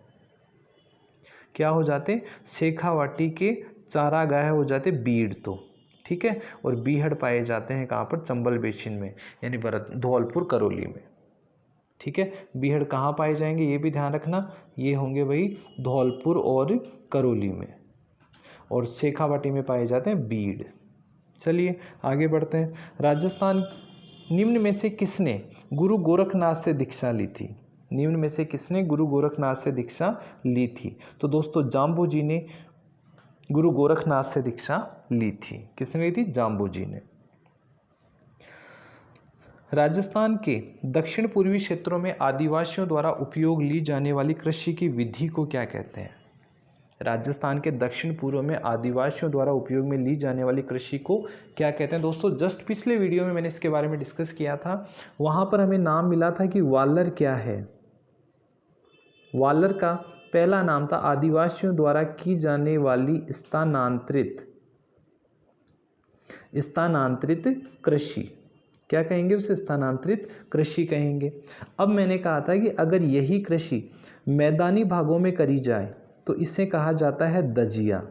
क्या हो जाते? शेखावाटी के चारागाह हो जाते बीड़ तो। ठीक है, और बीहड़ पाए जाते हैं कहाँ पर? चंबल बेसिन में, यानी धौलपुर करौली में। ठीक है, बीहड़ कहाँ पाए जाएंगे ये भी ध्यान रखना, ये होंगे भाई धौलपुर और करौली में, और शेखावाटी में पाए जाते हैं बीड़। चलिए आगे बढ़ते हैं। राजस्थान, निम्न में से किसने गुरु गोरखनाथ से दीक्षा ली थी? निम्न में से किसने गुरु गोरखनाथ से दीक्षा ली थी? तो दोस्तों जाम्बू जी ने गुरु गोरखनाथ से दीक्षा ली थी। किसने ली थी? जाम्बू जी ने। राजस्थान के दक्षिण पूर्वी क्षेत्रों में आदिवासियों द्वारा उपयोग ली जाने वाली कृषि की विधि को क्या कहते हैं? राजस्थान के दक्षिण पूर्व में आदिवासियों द्वारा उपयोग में ली जाने वाली कृषि को क्या कहते हैं? दोस्तों जस्ट पिछले वीडियो में मैंने इसके बारे में डिस्कस किया था, वहाँ पर हमें नाम मिला था कि वालर क्या है। वालर का पहला नाम था आदिवासियों द्वारा की जाने वाली स्थानांतरित कृषि। क्या कहेंगे उसे? स्थानांतरित कृषि कहेंगे। अब मैंने कहा था कि अगर यही कृषि मैदानी भागों में करी जाए तो इसे कहा जाता है दजिया,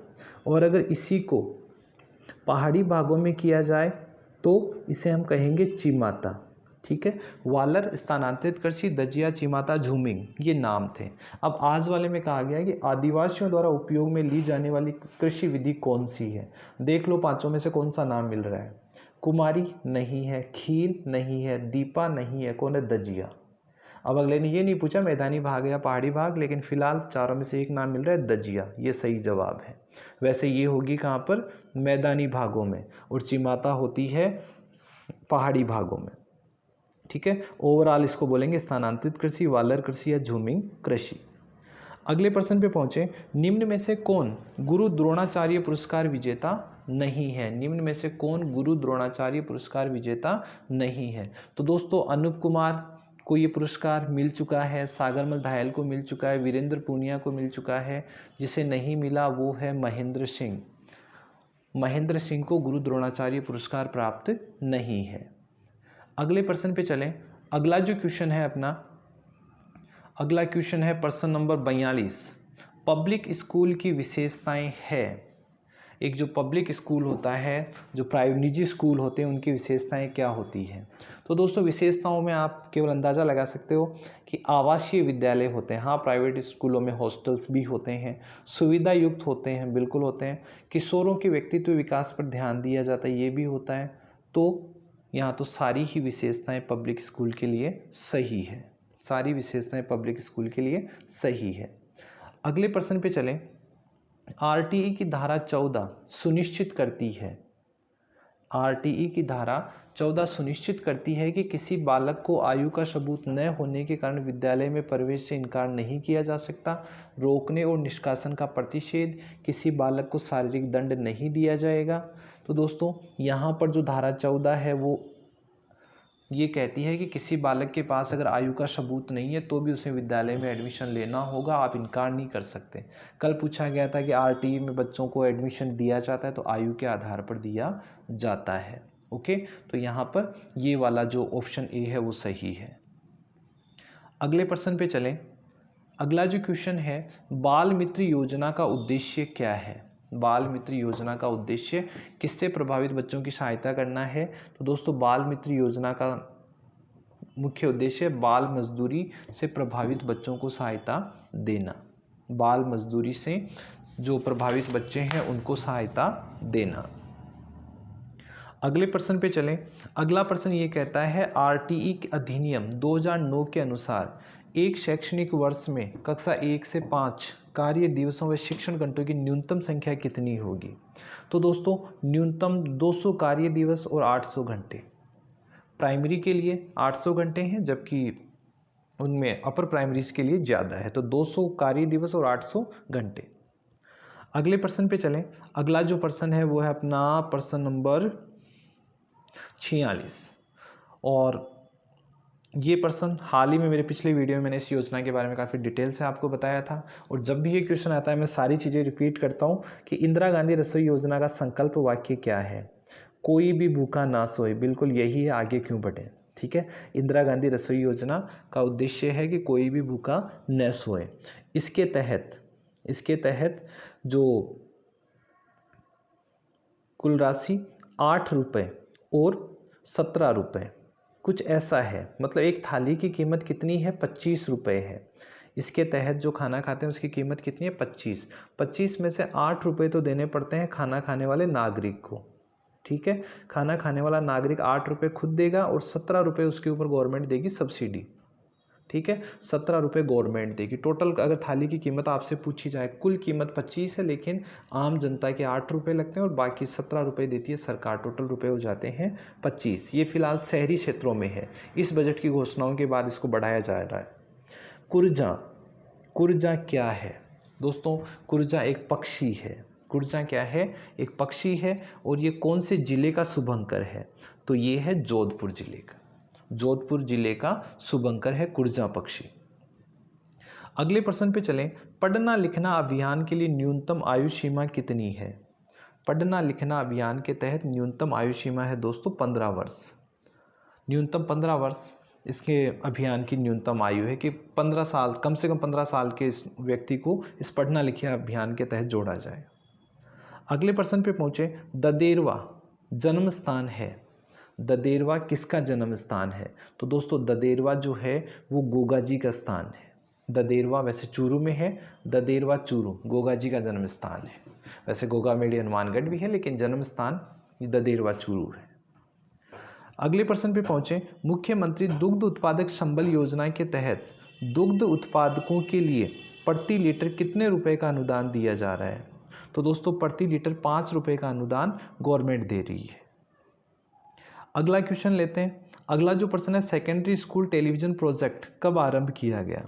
और अगर इसी को पहाड़ी भागों में किया जाए तो इसे हम कहेंगे चिमाता। ठीक है, वालर, स्थानांतरित कृषि, दजिया, चिमाता, झूमिंग, ये नाम थे। अब आज वाले में कहा गया है कि आदिवासियों द्वारा उपयोग में ली जाने वाली कृषि विधि कौन सी है? देख लो पांचों में से कौन सा नाम मिल रहा है? कुमारी नहीं है, खील नहीं है, दीपा नहीं है, कौन है? दजिया। अब अगले ने ये नहीं पूछा मैदानी भाग या पहाड़ी भाग, लेकिन फिलहाल चारों में से एक नाम मिल रहा है, दजिया, ये सही जवाब है। वैसे ये होगी कहाँ पर? मैदानी भागों में, और चिमाता होती है पहाड़ी भागों में। ठीक है, ओवरऑल इसको बोलेंगे स्थानांतरित कृषि, वालर कृषि या झूमिंग कृषि। अगले प्रश्न पे पहुंचे। निम्न में से कौन गुरु द्रोणाचार्य पुरस्कार विजेता नहीं है? निम्न में से कौन गुरु द्रोणाचार्य पुरस्कार विजेता नहीं है? तो दोस्तों अनूप कुमार को ये पुरस्कार मिल चुका है, सागरमल धायल को मिल चुका है, वीरेंद्र पूनिया को मिल चुका है। जिसे नहीं मिला वो है महेंद्र सिंह। महेंद्र सिंह को गुरु द्रोणाचार्य पुरस्कार प्राप्त नहीं है। अगले प्रश्न पे चलें। अगला जो क्वेश्चन है अपना, अगला क्वेश्चन है प्रश्न नंबर 42। पब्लिक स्कूल की विशेषताएं है। एक जो पब्लिक स्कूल होता है, जो निजी स्कूल होते हैं, उनकी विशेषताएं क्या होती हैं? तो दोस्तों विशेषताओं में आप केवल अंदाज़ा लगा सकते हो कि आवासीय विद्यालय होते हैं। हाँ, प्राइवेट स्कूलों में हॉस्टल्स भी होते हैं, सुविधा युक्त होते हैं, बिल्कुल होते हैं। किशोरों के व्यक्तित्व विकास पर ध्यान दिया जाता है, ये भी होता है। तो यहाँ तो सारी ही विशेषताएं पब्लिक स्कूल के लिए सही है, सारी विशेषताएं पब्लिक स्कूल के लिए सही है। अगले प्रश्न पे चलें। आरटीई की धारा 14 सुनिश्चित करती है, आरटीई की धारा 14 सुनिश्चित करती है कि किसी बालक को आयु का सबूत न होने के कारण विद्यालय में प्रवेश से इनकार नहीं किया जा सकता। रोकने और निष्कासन का प्रतिषेध, किसी बालक को शारीरिक दंड नहीं दिया जाएगा। तो दोस्तों यहाँ पर जो धारा 14 है वो ये कहती है कि किसी बालक के पास अगर आयु का सबूत नहीं है तो भी उसे विद्यालय में एडमिशन लेना होगा, आप इनकार नहीं कर सकते। कल पूछा गया था कि आरटीई में बच्चों को एडमिशन दिया जाता है तो आयु के आधार पर दिया जाता है। ओके, तो यहाँ पर ये वाला जो ऑप्शन ए है वो सही है। अगले प्रश्न पे चलें। अगला जो क्वेश्चन है, बाल मित्र योजना का उद्देश्य क्या है? बाल मित्र योजना का उद्देश्य किससे प्रभावित बच्चों की सहायता करना है? तो दोस्तों बाल मित्र योजना का मुख्य उद्देश्य बाल मजदूरी से प्रभावित बच्चों को सहायता देना। बाल मजदूरी से जो प्रभावित बच्चे हैं उनको सहायता देना। अगले प्रश्न पे चलें। अगला प्रश्न ये कहता है, आरटीई अधिनियम 2009 के अनुसार एक शैक्षणिक वर्ष में कक्षा 1 से 5 कार्य दिवसों व शिक्षण घंटों की न्यूनतम संख्या कितनी होगी? तो दोस्तों न्यूनतम 200 कार्य दिवस और 800 घंटे। प्राइमरी के लिए 800 घंटे हैं, जबकि उनमें अपर प्राइमरीज के लिए ज़्यादा है, तो 200 कार्य दिवस और 800 घंटे। अगले प्रश्न पे चलें। अगला जो प्रश्न है वो है अपना प्रश्न नंबर 46, और ये प्रश्न हाल ही में मेरे पिछले वीडियो में मैंने इस योजना के बारे में काफ़ी डिटेल से आपको बताया था। और जब भी ये क्वेश्चन आता है मैं सारी चीज़ें रिपीट करता हूँ कि इंदिरा गांधी रसोई योजना का संकल्प वाक्य क्या है? कोई भी भूखा ना सोए। बिल्कुल यही है, आगे क्यों बढ़े। ठीक है, इंदिरा गांधी रसोई योजना का उद्देश्य है कि कोई भी भूखा न सोए। इसके तहत जो कुल राशि 8 रुपये और 17 रुपये कुछ ऐसा है, मतलब एक थाली की कीमत कितनी है? 25 रुपये है। इसके तहत जो खाना खाते हैं उसकी कीमत कितनी है? 25 में से 8 रुपये तो देने पड़ते हैं खाना खाने वाले नागरिक को। ठीक है, खाना खाने वाला नागरिक 8 रुपये खुद देगा और 17 रुपये उसके ऊपर गवर्नमेंट देगी सब्सिडी। ठीक है, 17 रुपये गवर्नमेंट देगी। टोटल अगर थाली की कीमत आपसे पूछी जाए, कुल कीमत 25 है, लेकिन आम जनता के 8 रुपये लगते हैं और बाकी 17 रुपये देती है सरकार। टोटल रुपये हो जाते हैं 25। ये फिलहाल शहरी क्षेत्रों में है। इस बजट की घोषणाओं के बाद इसको बढ़ाया जा रहा है। कुर्जा क्या है? दोस्तों कुर्जा एक पक्षी है। कुर्जा क्या है? एक पक्षी है। और ये कौन से जिले का शुभंकर है? तो ये है जोधपुर जिले का। जोधपुर जिले का शुभंकर है कुर्जा पक्षी। अगले प्रश्न पे चलें। पढ़ना लिखना अभियान के लिए न्यूनतम आयु सीमा कितनी है? पढ़ना लिखना अभियान के तहत न्यूनतम आयु सीमा है दोस्तों 15 वर्ष। न्यूनतम 15 वर्ष इसके अभियान की न्यूनतम आयु है कि 15 साल, कम से कम 15 साल के इस व्यक्ति को इस पढ़ना लिखना अभियान के तहत जोड़ा जाए। अगले प्रश्न पे पहुँचे। ददेरवा जन्म स्थान है। ददेरवा किसका जन्म स्थान है? तो दोस्तों ददेरवा जो है वो गोगा जी का स्थान है। ददेरवा वैसे चूरू में है, ददेरवा चूरू गोगा जी का जन्म स्थान है। वैसे गोगा मेडी हनुमानगढ़ भी है, लेकिन जन्म स्थान ददेरवा चूरू है। अगले प्रश्न पे पहुँचे। मुख्यमंत्री दुग्ध उत्पादक संबल योजना के तहत दुग्ध उत्पादकों के लिए प्रति लीटर कितने रुपए का अनुदान दिया जा रहा है? तो दोस्तों प्रति लीटर 5 रुपये का अनुदान गवर्नमेंट दे रही है। अगला क्वेश्चन लेते हैं। अगला जो प्रश्न है, सेकेंडरी स्कूल टेलीविज़न प्रोजेक्ट कब आरंभ किया गया?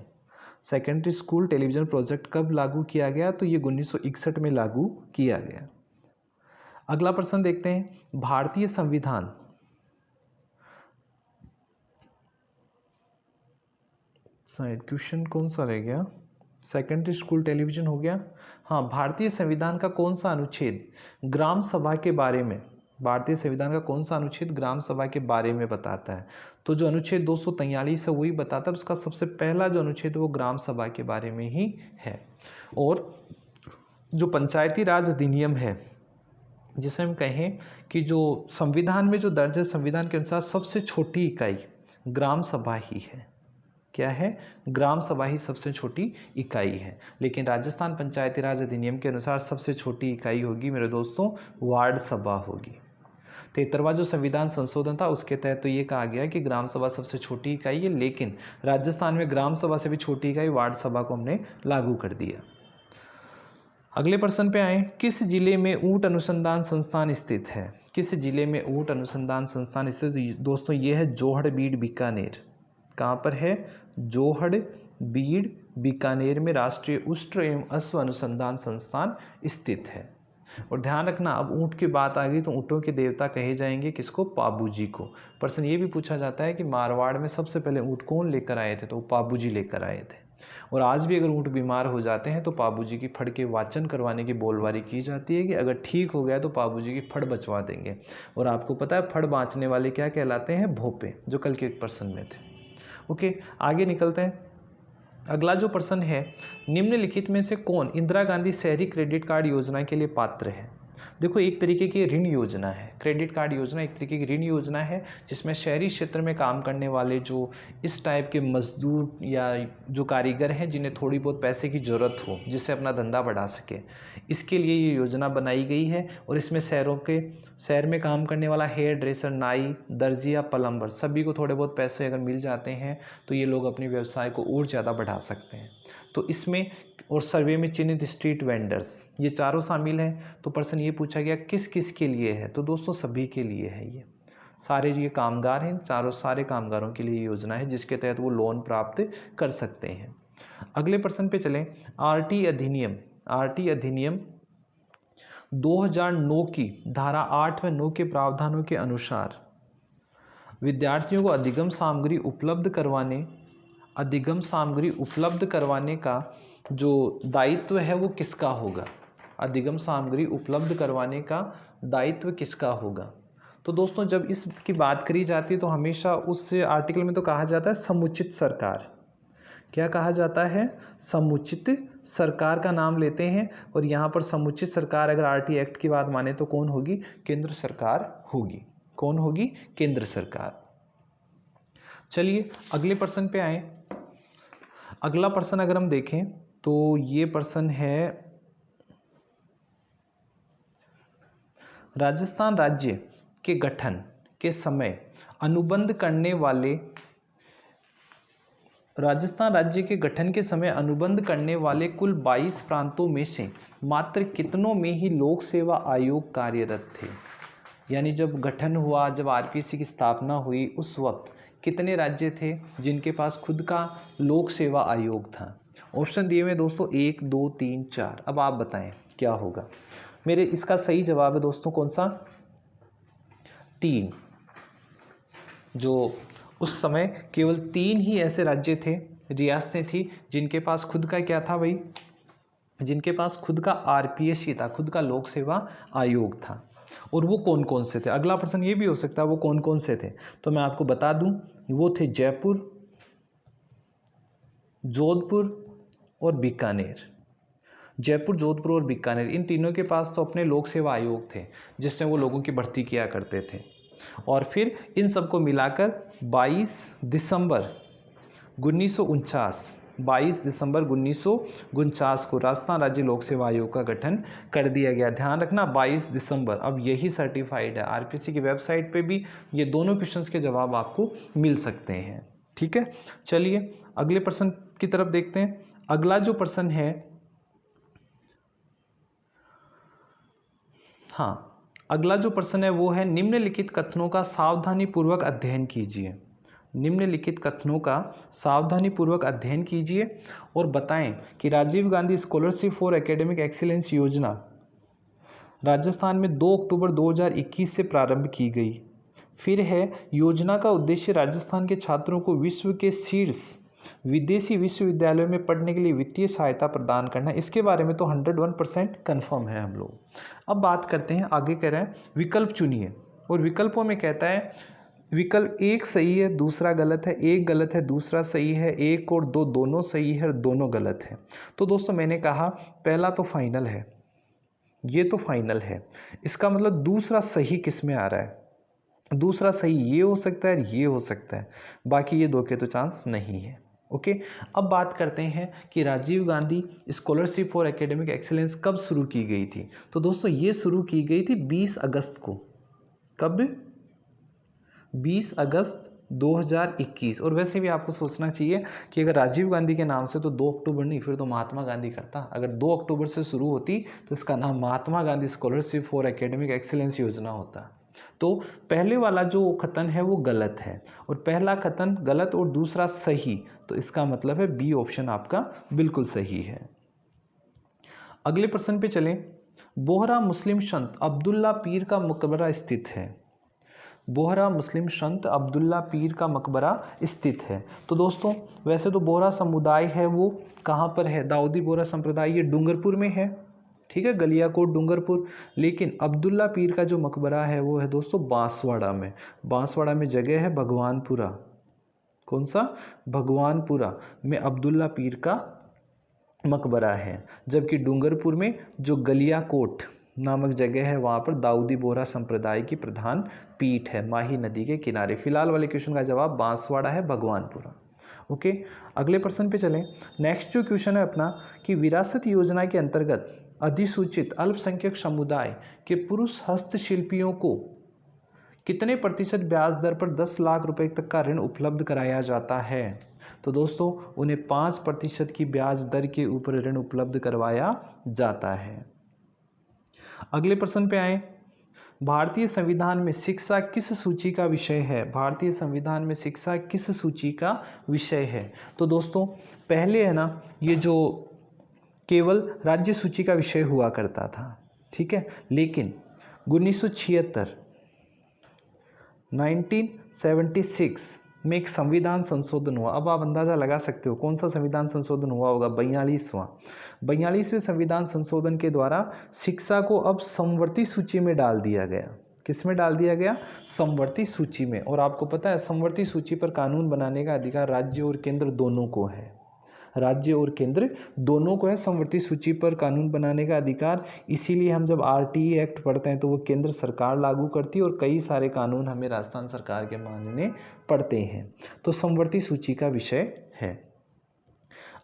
सेकेंडरी स्कूल टेलीविज़न प्रोजेक्ट कब लागू किया गया? तो ये 1961 में लागू किया गया। अगला प्रश्न देखते हैं। भारतीय संविधान शायद क्वेश्चन कौन सा रह गया? सेकेंडरी स्कूल टेलीविज़न हो गया। हाँ, भारतीय संविधान का कौन सा अनुच्छेद ग्राम सभा के बारे में, भारतीय संविधान का कौन सा अनुच्छेद ग्राम सभा के बारे में बताता है? तो जो अनुच्छेद 243 है वही बताता है। उसका सबसे पहला जो अनुच्छेद है वो ग्राम सभा के बारे में ही है। और जो पंचायती राज अधिनियम है, जिसे हम कहें कि जो संविधान में जो दर्ज है, संविधान के अनुसार सबसे छोटी इकाई ग्राम सभा ही है। क्या है? ग्राम सभा ही सबसे छोटी इकाई है। लेकिन राजस्थान पंचायती राज अधिनियम के अनुसार सबसे छोटी इकाई होगी मेरे दोस्तों वार्ड सभा होगी। 73वां जो संविधान संशोधन था उसके तहत तो ये कहा गया कि ग्राम सभा सबसे छोटी इकाई है, लेकिन राजस्थान में ग्राम सभा से भी छोटी इकाई वार्ड सभा को हमने लागू कर दिया। अगले प्रश्न पे आए। किस जिले में ऊंट अनुसंधान संस्थान स्थित है? किस जिले में ऊंट अनुसंधान संस्थान स्थित? दोस्तों ये है जोहड़बीड़ बीकानेर। कहाँ पर है? जोहड़बीड़ बीकानेर में राष्ट्रीय उष्ट्र एवं अश्व अनुसंधान संस्थान स्थित है। और ध्यान रखना, अब ऊँट की बात आ गई तो ऊँटों के देवता कहे जाएंगे किसको? पाबू जी को। प्रश्न ये भी पूछा जाता है कि मारवाड़ में सबसे पहले ऊँट कौन लेकर आए थे? तो पाबू जी लेकर आए थे। और आज भी अगर ऊँट बीमार हो जाते हैं तो पाबू जी की फड़ के वाचन करवाने की बोलबारी की जाती है कि अगर ठीक हो गया तो पाबू जी की फड़ बचवा देंगे। और आपको पता है फड़ बाँचने वाले क्या कहलाते हैं? भोपे, जो कल के एक प्रश्न में थे। ओके, आगे निकलते हैं। अगला जो प्रश्न है, निम्नलिखित में से कौन इंदिरा गांधी शहरी क्रेडिट कार्ड योजना के लिए पात्र है? देखो, एक तरीके की ऋण योजना है। क्रेडिट कार्ड योजना एक तरीके की ऋण योजना है जिसमें शहरी क्षेत्र में काम करने वाले जो इस टाइप के मजदूर या जो कारीगर हैं जिन्हें थोड़ी बहुत पैसे की ज़रूरत हो जिससे अपना धंधा बढ़ा सके, इसके लिए ये योजना बनाई गई है। और इसमें शहर में काम करने वाला हेयर ड्रेसर, नाई, दर्जी या प्लम्बर सभी को थोड़े बहुत पैसे अगर मिल जाते हैं तो ये लोग अपने व्यवसाय को और ज़्यादा बढ़ा सकते हैं। तो इसमें और सर्वे में चिन्हित स्ट्रीट वेंडर्स, ये चारों शामिल हैं। तो प्रश्न ये पूछा गया किस किस के लिए है? तो दोस्तों सभी के लिए है। ये सारे ये कामगार हैं, सारे कामगारों के लिए योजना है जिसके तहत वो लोन प्राप्त कर सकते हैं। अगले प्रश्न पे चलें। आरटी अधिनियम 2009 की धारा 8 व 9 के प्रावधानों के अनुसार विद्यार्थियों को अधिगम सामग्री उपलब्ध करवाने का जो दायित्व है वो किसका होगा? अधिगम सामग्री उपलब्ध करवाने का दायित्व किसका होगा? तो दोस्तों जब इसकी बात करी जाती है तो हमेशा उस आर्टिकल में तो कहा जाता है समुचित सरकार। क्या कहा जाता है? समुचित सरकार का नाम लेते हैं। और यहाँ पर समुचित सरकार अगर आरटी एक्ट की बात माने तो कौन होगी? केंद्र सरकार होगी। कौन होगी? केंद्र सरकार। चलिए अगले प्रश्न पे आए। अगला प्रश्न अगर हम देखें तो ये प्रश्न है, राजस्थान राज्य के गठन के समय अनुबंध करने वाले कुल 22 प्रांतों में से मात्र कितनों में ही लोक सेवा आयोग कार्यरत थे? यानी जब गठन हुआ, जब आरपीसी की स्थापना हुई, उस वक्त कितने राज्य थे जिनके पास खुद का लोक सेवा आयोग था? ऑप्शन दिए हुए दोस्तों 1, 2, 3, 4। अब आप बताएं क्या होगा? मेरे इसका सही जवाब है दोस्तों कौन सा? 3। जो उस समय केवल 3 ही ऐसे राज्य थे, रियासतें थी जिनके पास खुद का क्या था भाई? जिनके पास खुद का आरपीएससी था, खुद का लोक सेवा आयोग था। और वो कौन कौन से थे? अगला प्रश्न ये भी हो सकता है वो कौन कौन से थे, तो मैं आपको बता दूं, वो थे जयपुर, जोधपुर और बीकानेर। जयपुर, जोधपुर और बीकानेर, इन तीनों के पास तो अपने लोक सेवा आयोग थे जिससे वो लोगों की भर्ती किया करते थे। और फिर इन सबको मिलाकर 22 दिसंबर 1949 को राजस्थान राज्य लोक सेवा आयोग का गठन कर दिया गया। ध्यान रखना 22 दिसंबर। अब यही सर्टिफाइड है, आरपीसी की वेबसाइट पे भी ये दोनों क्वेश्चंस के जवाब आपको मिल सकते हैं। ठीक है, चलिए अगले प्रश्न की तरफ देखते हैं। अगला जो प्रश्न है, अगला जो प्रश्न है वो है, निम्नलिखित कथनों का सावधानीपूर्वक अध्ययन कीजिए। निम्नलिखित कथनों का सावधानीपूर्वक अध्ययन कीजिए और बताएं कि Rajiv Gandhi scholarship for academic excellence योजना राजस्थान में 2 अक्टूबर 2021 से प्रारंभ की गई। फिर है, योजना का उद्देश्य राजस्थान के छात्रों को विश्व के शीर्ष विदेशी विश्वविद्यालयों में पढ़ने के लिए वित्तीय सहायता प्रदान करना। इसके बारे में तो 101% कन्फर्म है हम लोग। अब बात करते हैं, आगे कह रहे हैं विकल्प चुनिए। और विकल्पों में कहता है विकल्प 1 सही है, दूसरा गलत है, 1 गलत है, दूसरा सही है, 1 और 2 दोनों सही है और दोनों गलत है। तो दोस्तों मैंने कहा पहला तो फाइनल है, ये तो फाइनल है। इसका मतलब दूसरा सही किस में आ रहा है? दूसरा सही ये हो सकता है, ये हो सकता है, बाकी ये 2 के तो चांस नहीं है। ओके, अब बात करते हैं कि Rajiv Gandhi scholarship for academic excellence कब शुरू की गई थी? तो दोस्तों ये शुरू की गई थी 20 अगस्त को। कब? 20 अगस्त 2021। और वैसे भी आपको सोचना चाहिए कि अगर राजीव गांधी के नाम से तो 2 अक्टूबर नहीं, फिर तो महात्मा गांधी करता। अगर 2 अक्टूबर से शुरू होती तो इसका नाम Mahatma Gandhi scholarship for academic excellence योजना होता। तो पहले वाला जो कथन है वो गलत है, और पहला कथन गलत और दूसरा सही, तो इसका मतलब है बी ऑप्शन आपका बिल्कुल सही है। अगले प्रश्न पे चलें। बोहरा मुस्लिम संत अब्दुल्ला पीर का मकबरा स्थित है। बोहरा मुस्लिम संत अब्दुल्ला पीर का मकबरा स्थित है। तो दोस्तों वैसे तो बोहरा समुदाय है वो कहाँ पर है? दाऊदी बोहरा संप्रदाय ये डूंगरपुर में है, ठीक है, गलियाकोट डूंगरपुर। लेकिन अब्दुल्ला पीर का जो मकबरा है वो है दोस्तों बांसवाड़ा में। बांसवाड़ा में जगह है भगवानपुरा। कौन सा? भगवानपुरा में अब्दुल्ला पीर का मकबरा है, जबकि डूंगरपुर में जो गलियाकोट नामक जगह है वहाँ पर दाऊदी बोहरा संप्रदाय की प्रधान पीठ है माही नदी के किनारे। फिलहाल वाले क्वेश्चन का जवाब बांसवाड़ा है, भगवानपुरा। ओके, अगले प्रश्न पे चलें। नेक्स्ट जो क्वेश्चन है अपना कि विरासत योजना के अंतर्गत अधिसूचित अल्पसंख्यक समुदाय के पुरुष हस्तशिल्पियों को कितने प्रतिशत ब्याज दर पर 10 लाख रुपए तक का ऋण उपलब्ध कराया जाता है? तो दोस्तों उन्हें 5% की ब्याज दर के ऊपर ऋण उपलब्ध करवाया जाता है। अगले प्रश्न पे आए। भारतीय संविधान में शिक्षा किस सूची का विषय है? भारतीय संविधान में शिक्षा किस सूची का विषय है? तो दोस्तों पहले है ना, ये जो केवल राज्य सूची का विषय हुआ करता था, ठीक है, लेकिन 1976 में एक संविधान संशोधन हुआ। अब आप अंदाज़ा लगा सकते हो कौन सा संविधान संशोधन हुआ होगा? 42वें संविधान संशोधन के द्वारा शिक्षा को अब समवर्ती सूची में डाल दिया गया। किस में डाल दिया गया? समवर्ती सूची में। और आपको पता है समवर्ती सूची पर कानून बनाने का अधिकार राज्य और केंद्र दोनों को है। राज्य और केंद्र दोनों को है समवर्ती सूची पर कानून बनाने का अधिकार। इसीलिए हम जब RTE एक्ट पढ़ते हैं तो वो केंद्र सरकार लागू करती है और कई सारे कानून हमें राजस्थान सरकार के मानने पड़ते हैं। तो समवर्ती सूची का विषय है।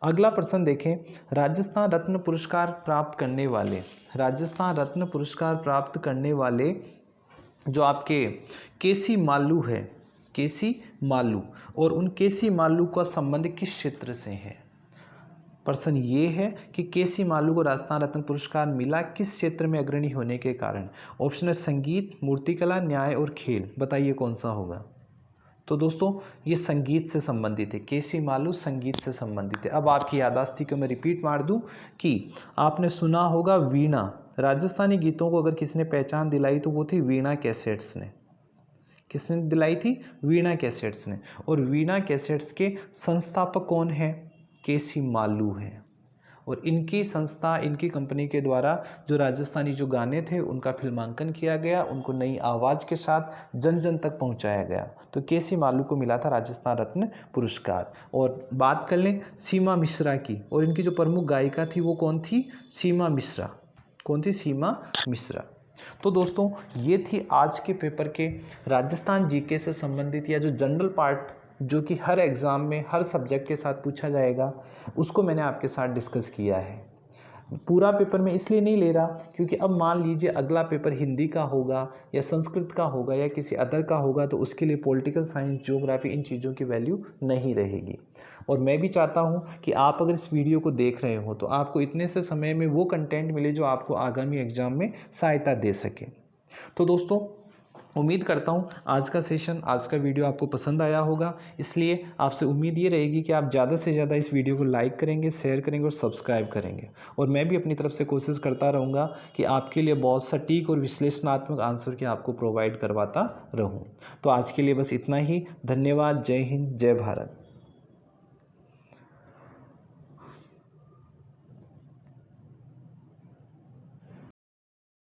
अगला प्रश्न देखें। राजस्थान रत्न पुरस्कार प्राप्त करने वाले जो आपके केसी मालू है, केसी मालू, और उन केसी मालू का संबंध किस क्षेत्र से है? प्रश्न ये है कि केसी मालू को राजस्थान रत्न पुरस्कार मिला किस क्षेत्र में अग्रणी होने के कारण? ऑप्शन है संगीत, मूर्तिकला, न्याय और खेल। बताइए कौन सा होगा? तो दोस्तों ये संगीत से संबंधित है। केसी मालू संगीत से संबंधित है। अब आपकी याददाश्ती को मैं रिपीट मार दूं कि आपने सुना होगा वीणा। राजस्थानी गीतों को अगर किसने पहचान दिलाई तो वो थी वीणा कैसेट्स ने। किसने दिलाई थी? वीणा कैसेट्स ने। और वीणा कैसेट्स के संस्थापक कौन है? केसी मालू हैं। और इनकी संस्था, इनकी कंपनी के द्वारा जो राजस्थानी जो गाने थे उनका फिल्मांकन किया गया, उनको नई आवाज़ के साथ जन जन तक पहुंचाया गया। तो केसी मालू को मिला था राजस्थान रत्न पुरस्कार। और बात कर लें सीमा मिश्रा की, और इनकी जो प्रमुख गायिका थी वो कौन थी? सीमा मिश्रा। कौन थी? सीमा मिश्रा। तो दोस्तों ये थी आज के पेपर के राजस्थान जीके से संबंधित या जो जनरल पार्ट जो कि हर एग्ज़ाम में हर सब्जेक्ट के साथ पूछा जाएगा, उसको मैंने आपके साथ डिस्कस किया है। पूरा पेपर मैं इसलिए नहीं ले रहा क्योंकि अब मान लीजिए अगला पेपर हिंदी का होगा या संस्कृत का होगा या किसी अदर का होगा, तो उसके लिए पॉलिटिकल साइंस, ज्योग्राफी, इन चीज़ों की वैल्यू नहीं रहेगी। और मैं भी चाहता हूं कि आप अगर इस वीडियो को देख रहे हो तो आपको इतने से समय में वो कंटेंट मिले जो आपको आगामी एग्जाम में सहायता दे सके। तो दोस्तों उम्मीद करता हूँ आज का सेशन, आज का वीडियो आपको पसंद आया होगा। इसलिए आपसे उम्मीद ये रहेगी कि आप ज़्यादा से ज़्यादा इस वीडियो को लाइक करेंगे, शेयर करेंगे और सब्सक्राइब करेंगे। और मैं भी अपनी तरफ से कोशिश करता रहूँगा कि आपके लिए बहुत सटीक और विश्लेषणात्मक आंसर के आपको प्रोवाइड करवाता रहूँ। तो आज के लिए बस इतना ही। धन्यवाद। जय हिंद, जय भारत।